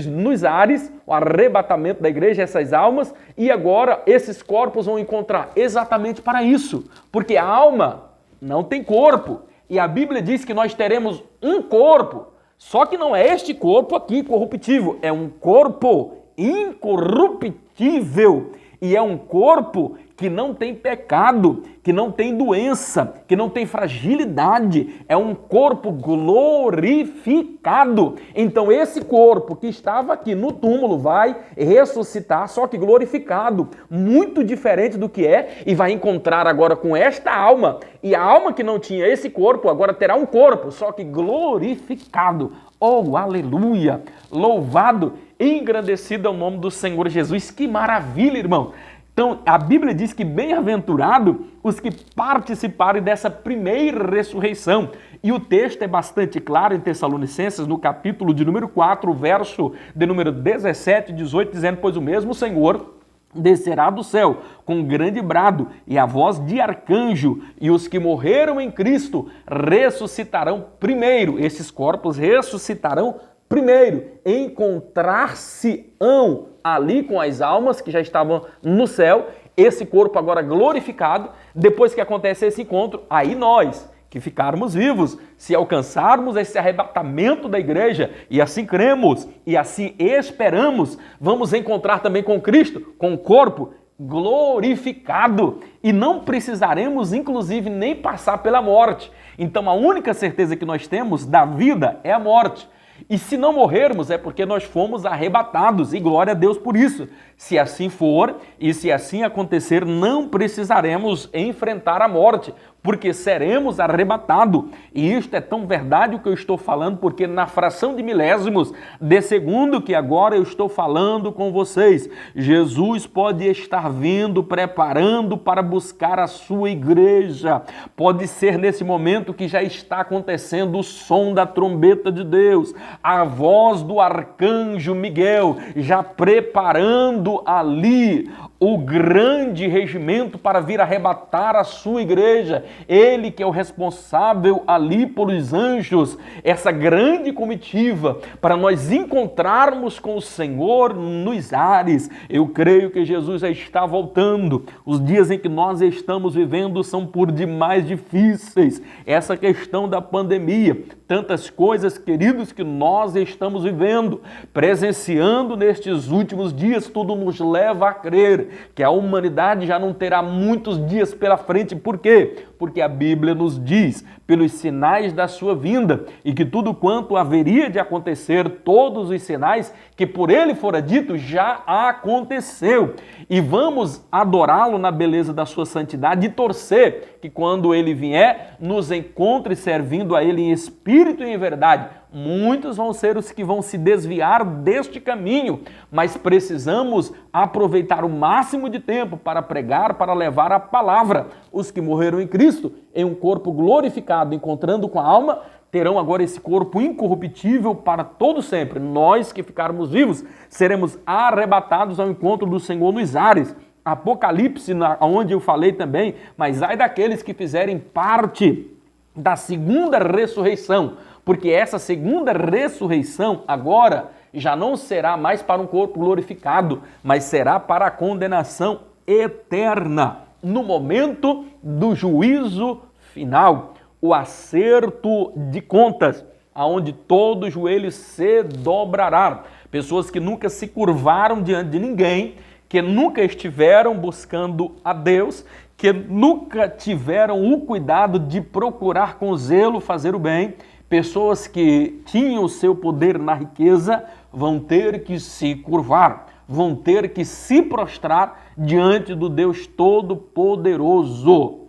nos ares, o arrebatamento da igreja, essas almas, e agora esses corpos vão encontrar exatamente para isso, porque a alma não tem corpo, e a Bíblia diz que nós teremos um corpo, só que não é este corpo aqui corruptível, é um corpo incorruptível, e é um corpo que não tem pecado, que não tem doença, que não tem fragilidade, é um corpo glorificado. Então esse corpo que estava aqui no túmulo vai ressuscitar, só que glorificado, muito diferente do que é, e vai encontrar agora com esta alma, e a alma que não tinha esse corpo agora terá um corpo, só que glorificado. Oh, aleluia! Louvado e engrandecido é o nome do Senhor Jesus. Que maravilha, irmão! Então, a Bíblia diz que bem-aventurado os que participarem dessa primeira ressurreição. E o texto é bastante claro em Tessalonicenses, no capítulo de número 4, verso de número 17 e 18, dizendo: pois o mesmo Senhor descerá do céu com grande brado e a voz de arcanjo, e os que morreram em Cristo ressuscitarão primeiro. Esses corpos ressuscitarão Primeiro, encontrar-se-ão ali com as almas que já estavam no céu, esse corpo agora glorificado. Depois que acontece esse encontro, aí nós, que ficarmos vivos, se alcançarmos esse arrebatamento da igreja, e assim cremos, e assim esperamos, vamos encontrar também com Cristo, com o corpo glorificado, e não precisaremos, inclusive, nem passar pela morte. Então, a única certeza que nós temos da vida é a morte. E se não morrermos é porque nós fomos arrebatados, e glória a Deus por isso. Se assim for e se assim acontecer, não precisaremos enfrentar a morte, porque seremos arrebatados. E isto é tão verdade o que eu estou falando, porque na fração de milésimos de segundo que agora eu estou falando com vocês, Jesus pode estar vindo, preparando para buscar a sua igreja. Pode ser nesse momento que já está acontecendo o som da trombeta de Deus, a voz do arcanjo Miguel, já preparando ali o grande regimento para vir arrebatar a sua igreja. Ele que é o responsável ali pelos anjos, essa grande comitiva, para nós encontrarmos com o Senhor nos ares. Eu creio que Jesus já está voltando. Os dias em que nós estamos vivendo são por demais difíceis. Essa questão da pandemia, tantas coisas, queridos, que nós estamos vivendo, presenciando nestes últimos dias, tudo nos leva a crer que a humanidade já não terá muitos dias pela frente. Por quê? Porque a Bíblia nos diz, pelos sinais da sua vinda, e que tudo quanto haveria de acontecer, todos os sinais que por ele fora dito, já aconteceu. E vamos adorá-lo na beleza da sua santidade e torcer que quando ele vier, nos encontre servindo a ele em espírito e em verdade. Muitos vão ser os que vão se desviar deste caminho, mas precisamos aproveitar o máximo de tempo para pregar, para levar a palavra. Os que morreram em Cristo, em um corpo glorificado, encontrando com a alma, terão agora esse corpo incorruptível para todo sempre. Nós que ficarmos vivos, seremos arrebatados ao encontro do Senhor nos ares. Apocalipse, onde eu falei também, mas ai daqueles que fizerem parte da segunda ressurreição, porque essa segunda ressurreição agora já não será mais para um corpo glorificado, mas será para a condenação eterna, no momento do juízo final, o acerto de contas, aonde todo joelho se dobrará. Pessoas que nunca se curvaram diante de ninguém, que nunca estiveram buscando a Deus, que nunca tiveram o cuidado de procurar com zelo fazer o bem, pessoas que tinham o seu poder na riqueza, vão ter que se curvar, vão ter que se prostrar diante do Deus Todo-Poderoso.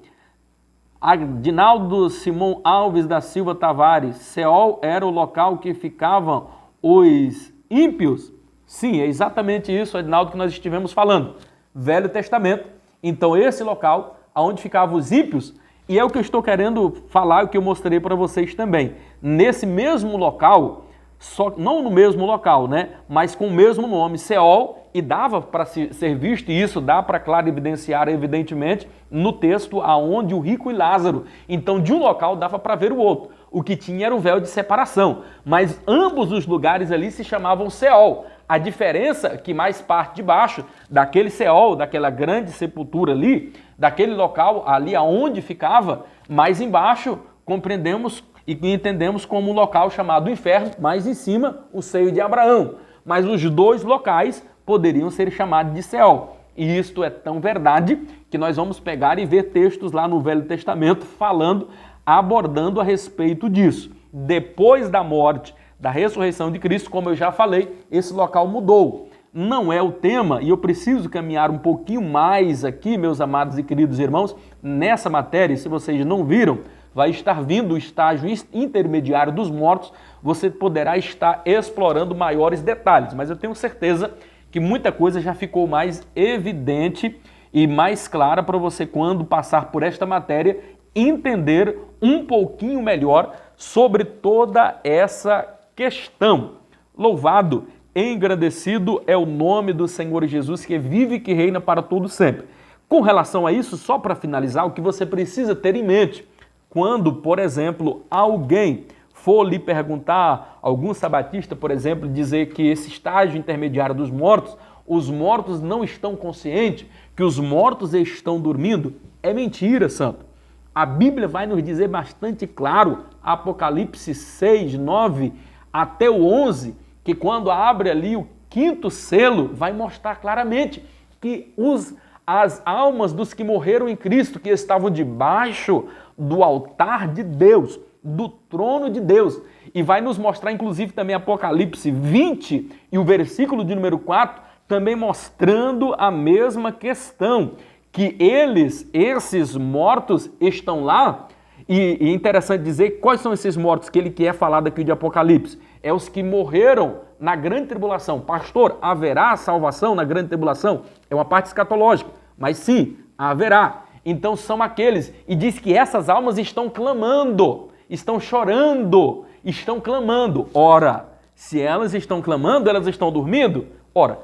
Adinaldo Simão Alves da Silva Tavares, Seol era o local que ficavam os ímpios? Sim, é exatamente isso, Adinaldo, que nós estivemos falando. Velho Testamento. Então, esse local, onde ficavam os ímpios, e é o que eu estou querendo falar, o que eu mostrei para vocês também. Nesse mesmo local, só, não no mesmo local, né? Mas com o mesmo nome, Seol, e dava para ser visto, e isso dá para claro evidenciar, evidentemente, no texto aonde o rico e Lázaro. Então, de um local dava para ver o outro. O que tinha era o véu de separação, mas ambos os lugares ali se chamavam Seol. A diferença é que mais parte de baixo daquele Seol, daquela grande sepultura ali, daquele local ali aonde ficava, mais embaixo compreendemos e entendemos como um local chamado inferno, mais em cima o seio de Abraão. Mas os dois locais poderiam ser chamados de Seol. E isto é tão verdade que nós vamos pegar e ver textos lá no Velho Testamento falando, abordando a respeito disso. Depois da morte, da ressurreição de Cristo, como eu já falei, esse local mudou. Não é o tema, e eu preciso caminhar um pouquinho mais aqui, meus amados e queridos irmãos, nessa matéria. Se vocês não viram, vai estar vindo o estágio intermediário dos mortos, você poderá estar explorando maiores detalhes, mas eu tenho certeza que muita coisa já ficou mais evidente e mais clara para você, quando passar por esta matéria, entender um pouquinho melhor sobre toda essa questão. Louvado, engrandecido é o nome do Senhor Jesus, que vive e que reina para todo sempre. Com relação a isso, só para finalizar, o que você precisa ter em mente, quando, por exemplo, alguém for lhe perguntar, algum sabatista, por exemplo, dizer que esse estágio intermediário dos mortos, os mortos não estão conscientes, que os mortos estão dormindo, é mentira, santo. A Bíblia vai nos dizer bastante claro, Apocalipse 6, 9 até o 11, que quando abre ali o quinto selo, vai mostrar claramente que as almas dos que morreram em Cristo, que estavam debaixo do altar de Deus, do trono de Deus, e vai nos mostrar inclusive também Apocalipse 20 e o versículo de número 4, também mostrando a mesma questão, que esses mortos estão lá, e é interessante dizer quais são esses mortos que ele quer falar daqui de Apocalipse. É os que morreram na grande tribulação. Pastor, haverá salvação na grande tribulação? É uma parte escatológica, mas sim, haverá. Então são aqueles, e diz que essas almas estão clamando, estão chorando, estão clamando. Ora, se elas estão clamando, elas estão dormindo? Ora,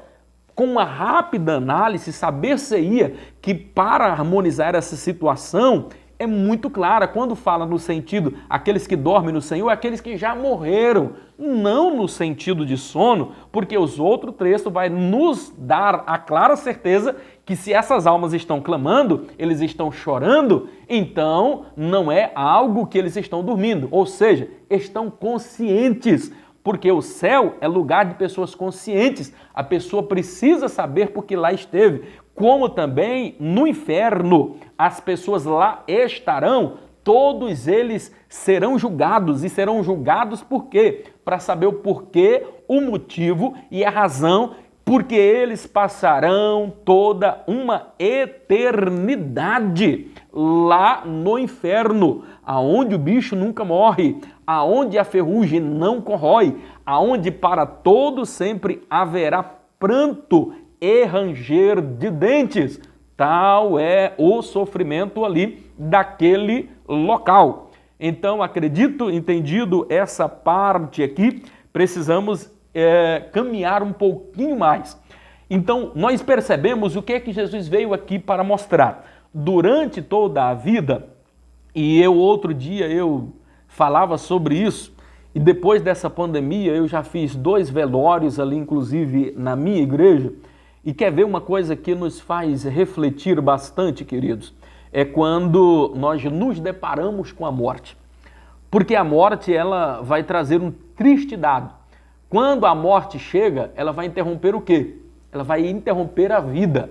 com uma rápida análise, saber-se-ia que para harmonizar essa situação é muito clara. Quando fala no sentido aqueles que dormem no Senhor, aqueles que já morreram, não no sentido de sono, porque os outros textos vai nos dar a clara certeza que se essas almas estão clamando, eles estão chorando, então não é algo que eles estão dormindo, ou seja, estão conscientes, porque o céu é lugar de pessoas conscientes, a pessoa precisa saber porque lá esteve, como também no inferno, as pessoas lá estarão, todos eles serão julgados, e serão julgados por quê? Para saber o porquê, o motivo e a razão, porque eles passarão toda uma eternidade lá no inferno, aonde o bicho nunca morre, aonde a ferrugem não corrói, aonde para todo sempre haverá pranto e ranger de dentes. Tal é o sofrimento ali daquele local. Então, acredito, entendido essa parte aqui, precisamos caminhar um pouquinho mais. Então, nós percebemos o que é que Jesus veio aqui para mostrar. Durante toda a vida, e outro dia eu falava sobre isso, e depois dessa pandemia eu já fiz 2 velórios ali, inclusive na minha igreja, e quer ver uma coisa que nos faz refletir bastante, queridos? É quando nós nos deparamos com a morte. Porque a morte, ela vai trazer um triste dado. Quando a morte chega, ela vai interromper o quê? Ela vai interromper a vida.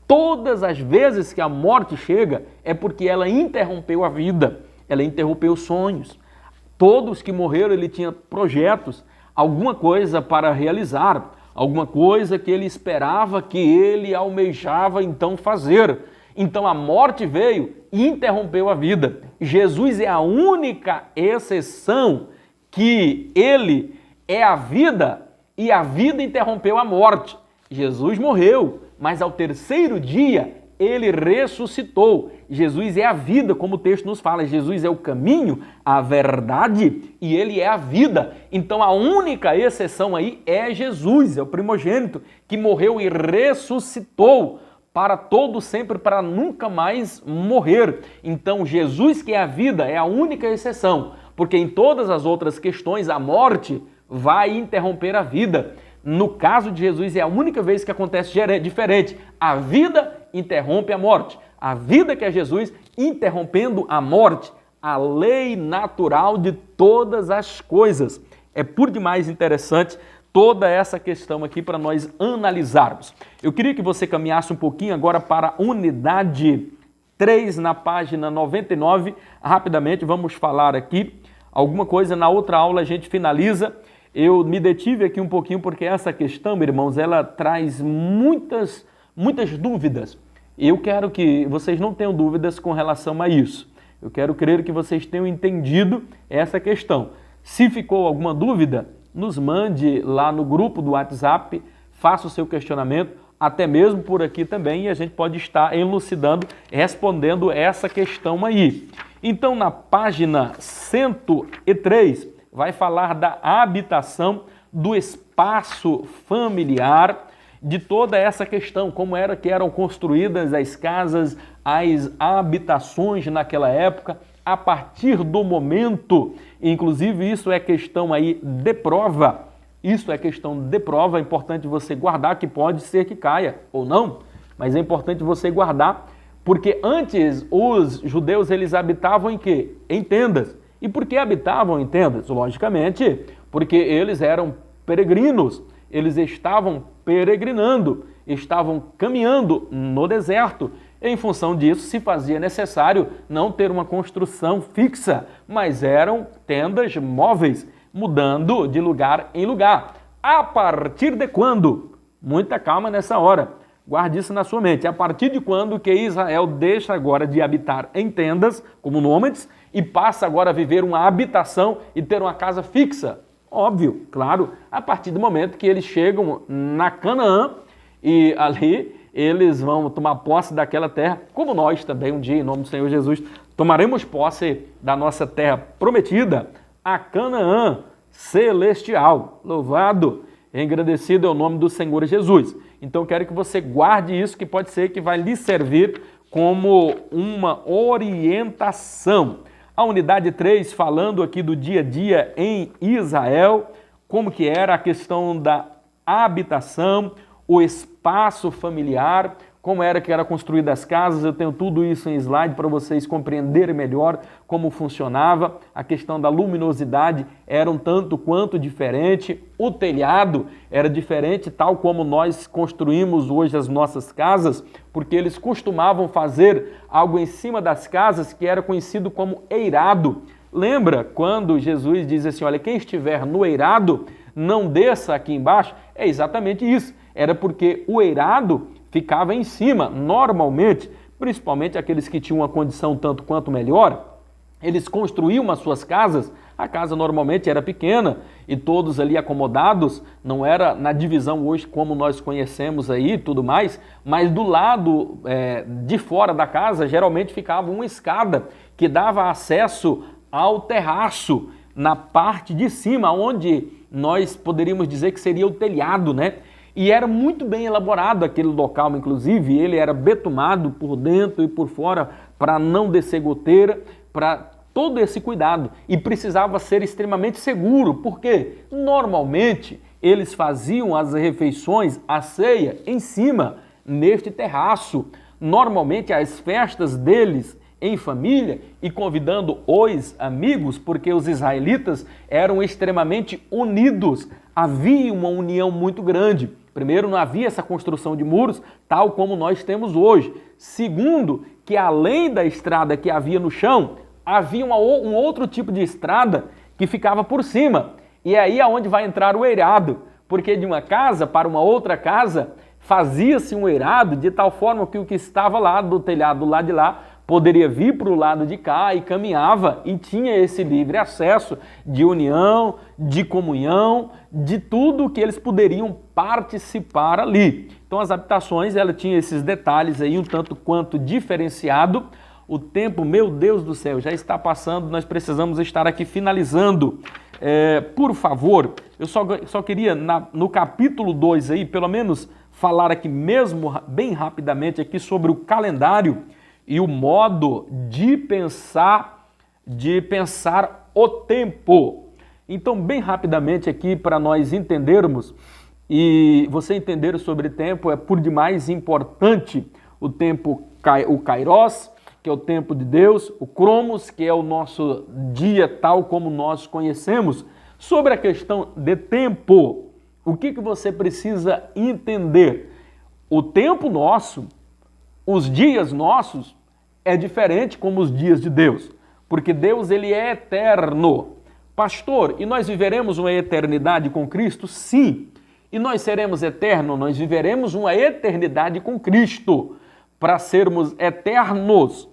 Todas as vezes que a morte chega, é porque ela interrompeu a vida, ela interrompeu os sonhos. Todos que morreram, ele tinha projetos, alguma coisa para realizar, alguma coisa que ele esperava, que ele almejava então fazer. Então a morte veio e interrompeu a vida. Jesus é a única exceção que ele é a vida e a vida interrompeu a morte. Jesus morreu, mas ao 3º dia ele ressuscitou. Jesus é a vida, como o texto nos fala. Jesus é o caminho, a verdade e ele é a vida. Então a única exceção aí é Jesus, é o primogênito que morreu e ressuscitou para todo sempre, para nunca mais morrer. Então Jesus, que é a vida, é a única exceção, porque em todas as outras questões a morte vai interromper a vida. No caso de Jesus é a única vez que acontece diferente. A vida interrompe a morte. A vida que é Jesus interrompendo a morte. A lei natural de todas as coisas. É por demais interessante toda essa questão aqui para nós analisarmos. Eu queria que você caminhasse um pouquinho agora para a unidade 3, na página 99. Rapidamente vamos falar aqui alguma coisa. Na outra aula a gente finaliza. Eu me detive aqui um pouquinho porque essa questão, irmãos, ela traz muitas dúvidas. Eu quero que vocês não tenham dúvidas com relação a isso. Eu quero crer que vocês tenham entendido essa questão. Se ficou alguma dúvida, nos mande lá no grupo do WhatsApp, faça o seu questionamento, até mesmo por aqui também, e a gente pode estar elucidando, respondendo essa questão aí. Então, na página 103, vai falar da habitação, do espaço familiar, de toda essa questão, como era que eram construídas as casas, as habitações naquela época, a partir do momento, inclusive isso é questão aí de prova, isso é questão de prova, é importante você guardar, que pode ser que caia ou não, mas é importante você guardar, porque antes os judeus eles habitavam em quê? Em tendas. E por que habitavam em tendas? Logicamente, porque eles eram peregrinos, eles estavam peregrinando, estavam caminhando no deserto. Em função disso, se fazia necessário não ter uma construção fixa, mas eram tendas móveis, mudando de lugar em lugar. A partir de quando? Muita calma nessa hora. Guarde isso na sua mente. A partir de quando que Israel deixa agora de habitar em tendas, como nômades, e passa agora a viver uma habitação e ter uma casa fixa? Óbvio, claro, a partir do momento que eles chegam na Canaã e ali eles vão tomar posse daquela terra, como nós também um dia, em nome do Senhor Jesus, tomaremos posse da nossa terra prometida, a Canaã celestial. Louvado e engrandecido é o nome do Senhor Jesus. Então quero que você guarde isso, que pode ser que vai lhe servir como uma orientação. A unidade 3, falando aqui do dia a dia em Israel, como que era a questão da habitação, o espaço familiar, como era que eram construídas as casas. Eu tenho tudo isso em slide para vocês compreenderem melhor como funcionava. A questão da luminosidade era um tanto quanto diferente. O telhado era diferente, tal como nós construímos hoje as nossas casas, porque eles costumavam fazer algo em cima das casas que era conhecido como eirado. Lembra quando Jesus diz assim, olha, quem estiver no eirado, não desça aqui embaixo? É exatamente isso. Era porque o eirado ficava em cima, normalmente, principalmente aqueles que tinham uma condição tanto quanto melhor, eles construíam as suas casas, a casa normalmente era pequena e todos ali acomodados, não era na divisão hoje como nós conhecemos aí e tudo mais, mas do lado de fora da casa geralmente ficava uma escada que dava acesso ao terraço, na parte de cima, onde nós poderíamos dizer que seria o telhado, né? E era muito bem elaborado aquele local, inclusive, ele era betumado por dentro e por fora para não descer goteira, para todo esse cuidado. E precisava ser extremamente seguro, porque normalmente eles faziam as refeições, a ceia, em cima, neste terraço. Normalmente as festas deles em família e convidando os amigos, porque os israelitas eram extremamente unidos. Havia uma união muito grande. Primeiro, não havia essa construção de muros, tal como nós temos hoje. Segundo, que além da estrada que havia no chão, havia um outro tipo de estrada que ficava por cima. E é aí aonde vai entrar o eirado, porque de uma casa para uma outra casa, fazia-se um eirado de tal forma que o que estava lá do telhado do lado de lá poderia vir para o lado de cá e caminhava e tinha esse livre acesso de união, de comunhão, de tudo que eles poderiam participar ali. Então as habitações, ela tinha esses detalhes aí um tanto quanto diferenciado. O tempo, meu Deus do céu, já está passando, nós precisamos estar aqui finalizando. Por favor, eu só queria no capítulo 2 aí, pelo menos falar aqui mesmo bem rapidamente aqui sobre o calendário e o modo de pensar o tempo. Então, bem rapidamente aqui para nós entendermos, e você entender sobre tempo é por demais importante. O tempo, o Kairos, que é o tempo de Deus, o Cromos, que é o nosso dia tal como nós conhecemos. Sobre a questão de tempo, o que você precisa entender? O tempo nosso, os dias nossos, é diferente como os dias de Deus, porque Deus ele é eterno. Pastor, e nós viveremos uma eternidade com Cristo? Sim. E nós seremos eternos? Nós viveremos uma eternidade com Cristo. Para sermos eternos,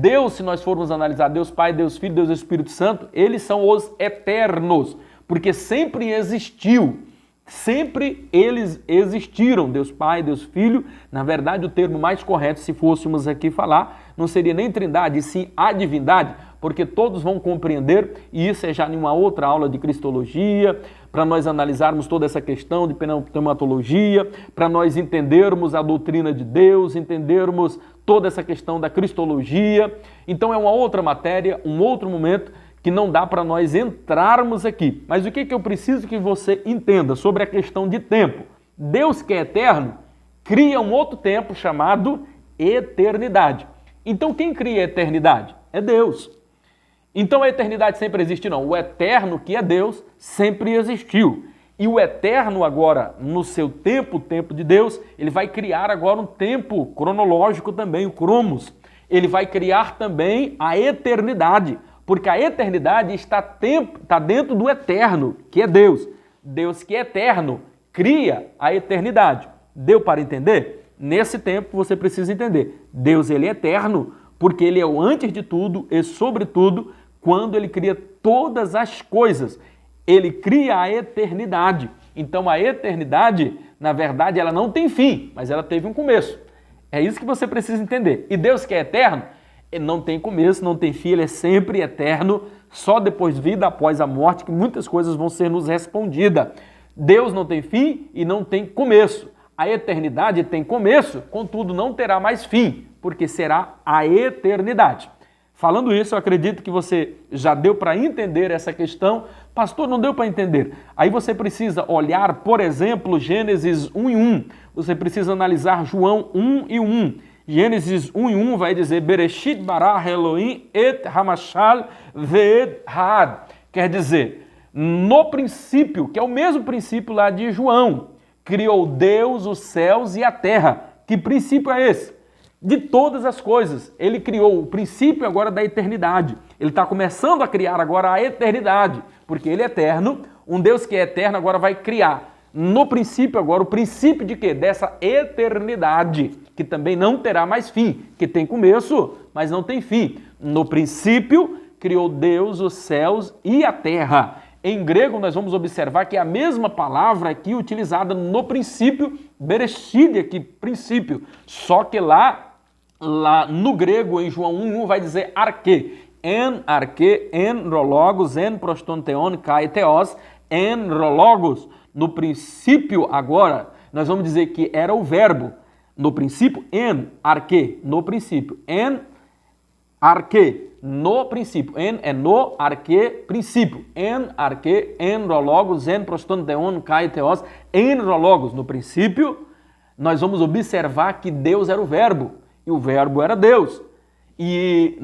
Deus, se nós formos analisar Deus Pai, Deus Filho, Deus Espírito Santo, eles são os eternos, porque sempre existiu. Sempre eles existiram, Deus Pai, Deus Filho. Na verdade, o termo mais correto, se fôssemos aqui falar, não seria nem trindade, e sim a divindade, porque todos vão compreender, e isso é já em uma outra aula de cristologia, para nós analisarmos toda essa questão de pneumatologia, para nós entendermos a doutrina de Deus, entendermos toda essa questão da cristologia. Então é uma outra matéria, um outro momento que não dá para nós entrarmos aqui. Mas o que eu preciso que você entenda sobre a questão de tempo? Deus, que é eterno, cria um outro tempo chamado eternidade. Então quem cria a eternidade? É Deus. Então a eternidade sempre existe? Não. O eterno, que é Deus, sempre existiu. E o eterno agora, no seu tempo, o tempo de Deus, ele vai criar agora um tempo cronológico também, o cromos. Ele vai criar também a eternidade, porque a eternidade está dentro do eterno, que é Deus. Deus, que é eterno, cria a eternidade. Deu para entender? Nesse tempo você precisa entender. Deus, ele é eterno, porque ele é o antes de tudo e sobretudo quando ele cria todas as coisas. Ele cria a eternidade. Então a eternidade, na verdade, ela não tem fim, mas ela teve um começo. É isso que você precisa entender. E Deus, que é eterno, ele não tem começo, não tem fim, ele é sempre eterno, só depois vida após a morte que muitas coisas vão ser nos respondidas. Deus não tem fim e não tem começo. A eternidade tem começo, contudo não terá mais fim, porque será a eternidade. Falando isso, eu acredito que você já deu para entender essa questão. Pastor, não deu para entender. Aí você precisa olhar, por exemplo, Gênesis 1:1. Você precisa analisar João 1:1. Gênesis 1:1 vai dizer Bereshit bara Elohim et hamashal ve'ed ha'ad. Quer dizer, no princípio, que é o mesmo princípio lá de João, criou Deus os céus e a terra. Que princípio é esse? De todas as coisas. Ele criou o princípio agora da eternidade. Ele está começando a criar agora a eternidade, porque ele é eterno. Um Deus que é eterno agora vai criar no princípio agora o princípio de quê? Dessa eternidade, que também não terá mais fim, que tem começo, mas não tem fim. No princípio criou Deus os céus e a terra. Em grego, nós vamos observar que é a mesma palavra aqui utilizada no princípio, bereshit, aqui, princípio. Só que lá no grego, em João 1:1, vai dizer arque. En arque, en rologos, en prostonteon, kai theos, en rologos. No princípio, agora, nós vamos dizer que era o verbo. No princípio, en arque, no princípio. En arque, no princípio. En é no, arque, princípio. En arque, en rologos, en prostonteon, kai theos, en rologos. No princípio, nós vamos observar que Deus era o verbo. E o verbo era Deus. E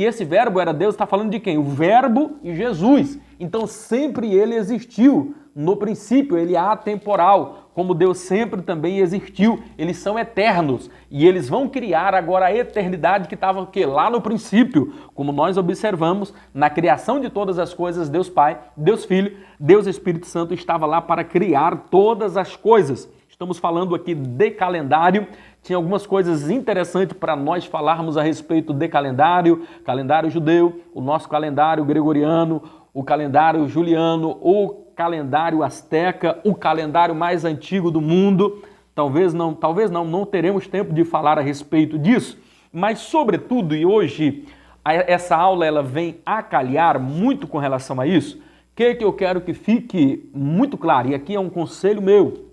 esse verbo era Deus, está falando de quem? O verbo e Jesus. Então sempre ele existiu. No princípio, ele é atemporal, como Deus sempre também existiu. Eles são eternos. E eles vão criar agora a eternidade que estava lá no princípio. Como nós observamos, na criação de todas as coisas, Deus Pai, Deus Filho, Deus Espírito Santo estava lá para criar todas as coisas. Estamos falando aqui de calendário. Tinha algumas coisas interessantes para nós falarmos a respeito de calendário, calendário judeu, o nosso calendário gregoriano, o calendário juliano, o calendário asteca, o calendário mais antigo do mundo. Talvez não teremos tempo de falar a respeito disso, mas sobretudo, e hoje essa aula ela vem a calhar muito com relação a isso, o que eu quero que fique muito claro, e aqui é um conselho meu,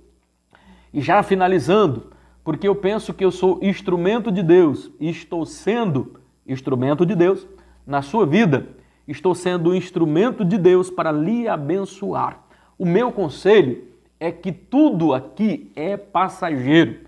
e já finalizando, porque eu penso que eu sou instrumento de Deus e estou sendo instrumento de Deus na sua vida. Estou sendo instrumento de Deus para lhe abençoar. O meu conselho é que tudo aqui é passageiro.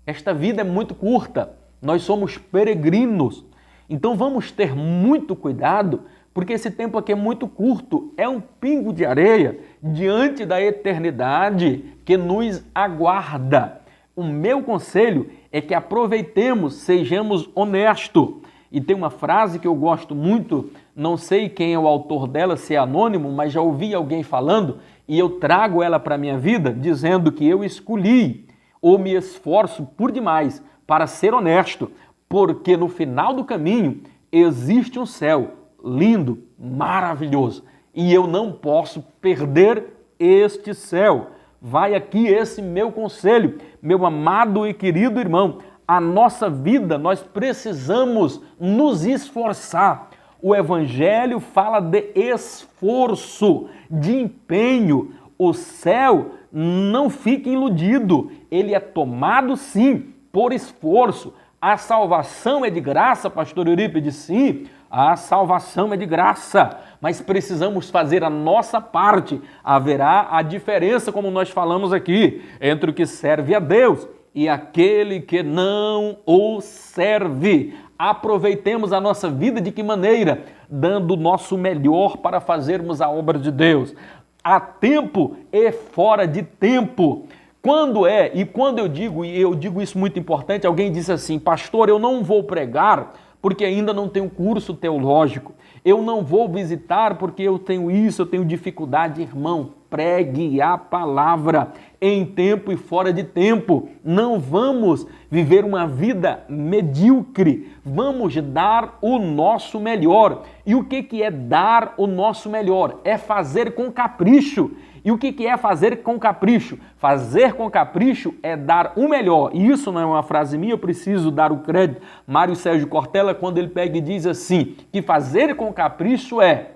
Esta vida é muito curta. Nós somos peregrinos. Então vamos ter muito cuidado, porque esse tempo aqui é muito curto. É um pingo de areia diante da eternidade que nos aguarda. O meu conselho é que aproveitemos, sejamos honestos. E tem uma frase que eu gosto muito, não sei quem é o autor dela, se é anônimo, mas já ouvi alguém falando e eu trago ela para a minha vida, dizendo que eu escolhi ou me esforço por demais para ser honesto, porque no final do caminho existe um céu lindo, maravilhoso, e eu não posso perder este céu. Vai aqui esse meu conselho, meu amado e querido irmão. A nossa vida, nós precisamos nos esforçar O Evangelho fala de esforço, de empenho. O céu não fica iludido, ele é tomado sim por esforço. A salvação é de graça, pastor Eurípides? Sim, a salvação é de graça, mas precisamos fazer a nossa parte. Haverá a diferença, como nós falamos aqui, entre o que serve a Deus e aquele que não o serve. Aproveitemos a nossa vida de que maneira? Dando o nosso melhor para fazermos a obra de Deus. Há tempo e fora de tempo. Quando é, e quando eu digo isso muito importante, alguém disse assim, pastor, eu não vou pregar porque ainda não tenho curso teológico. Eu não vou visitar porque eu tenho isso, eu tenho dificuldade. Irmão, pregue a palavra em tempo e fora de tempo. Não vamos viver uma vida medíocre. Vamos dar o nosso melhor. E o que é dar o nosso melhor? É fazer com capricho. E o que é fazer com capricho? Fazer com capricho é dar o melhor. E isso não é uma frase minha, eu preciso dar o crédito. Mário Sérgio Cortella, quando ele pega e diz assim, que fazer com capricho é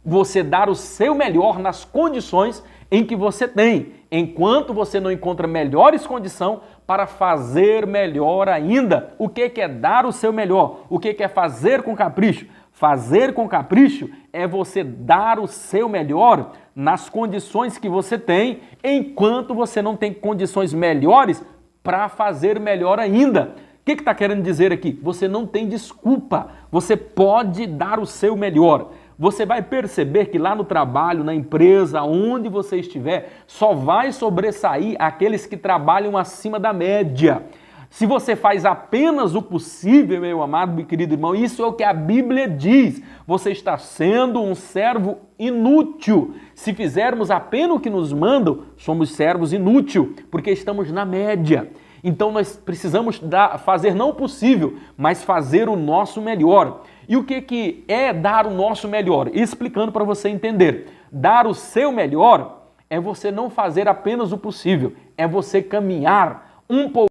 você dar o seu melhor nas condições em que você tem, enquanto você não encontra melhores condições para fazer melhor ainda. O que é dar o seu melhor? O que é fazer com capricho? Fazer com capricho é você dar o seu melhor nas condições que você tem, enquanto você não tem condições melhores para fazer melhor ainda. O que está querendo dizer aqui? Você não tem desculpa, você pode dar o seu melhor. Você vai perceber que lá no trabalho, na empresa, onde você estiver, só vai sobressair aqueles que trabalham acima da média. Se você faz apenas o possível, meu amado e querido irmão, isso é o que a Bíblia diz. Você está sendo um servo inútil. Se fizermos apenas o que nos mandam, somos servos inúteis, porque estamos na média. Então nós precisamos fazer não o possível, mas fazer o nosso melhor. E o que é dar o nosso melhor? Explicando para você entender. Dar o seu melhor é você não fazer apenas o possível, é você caminhar um pouco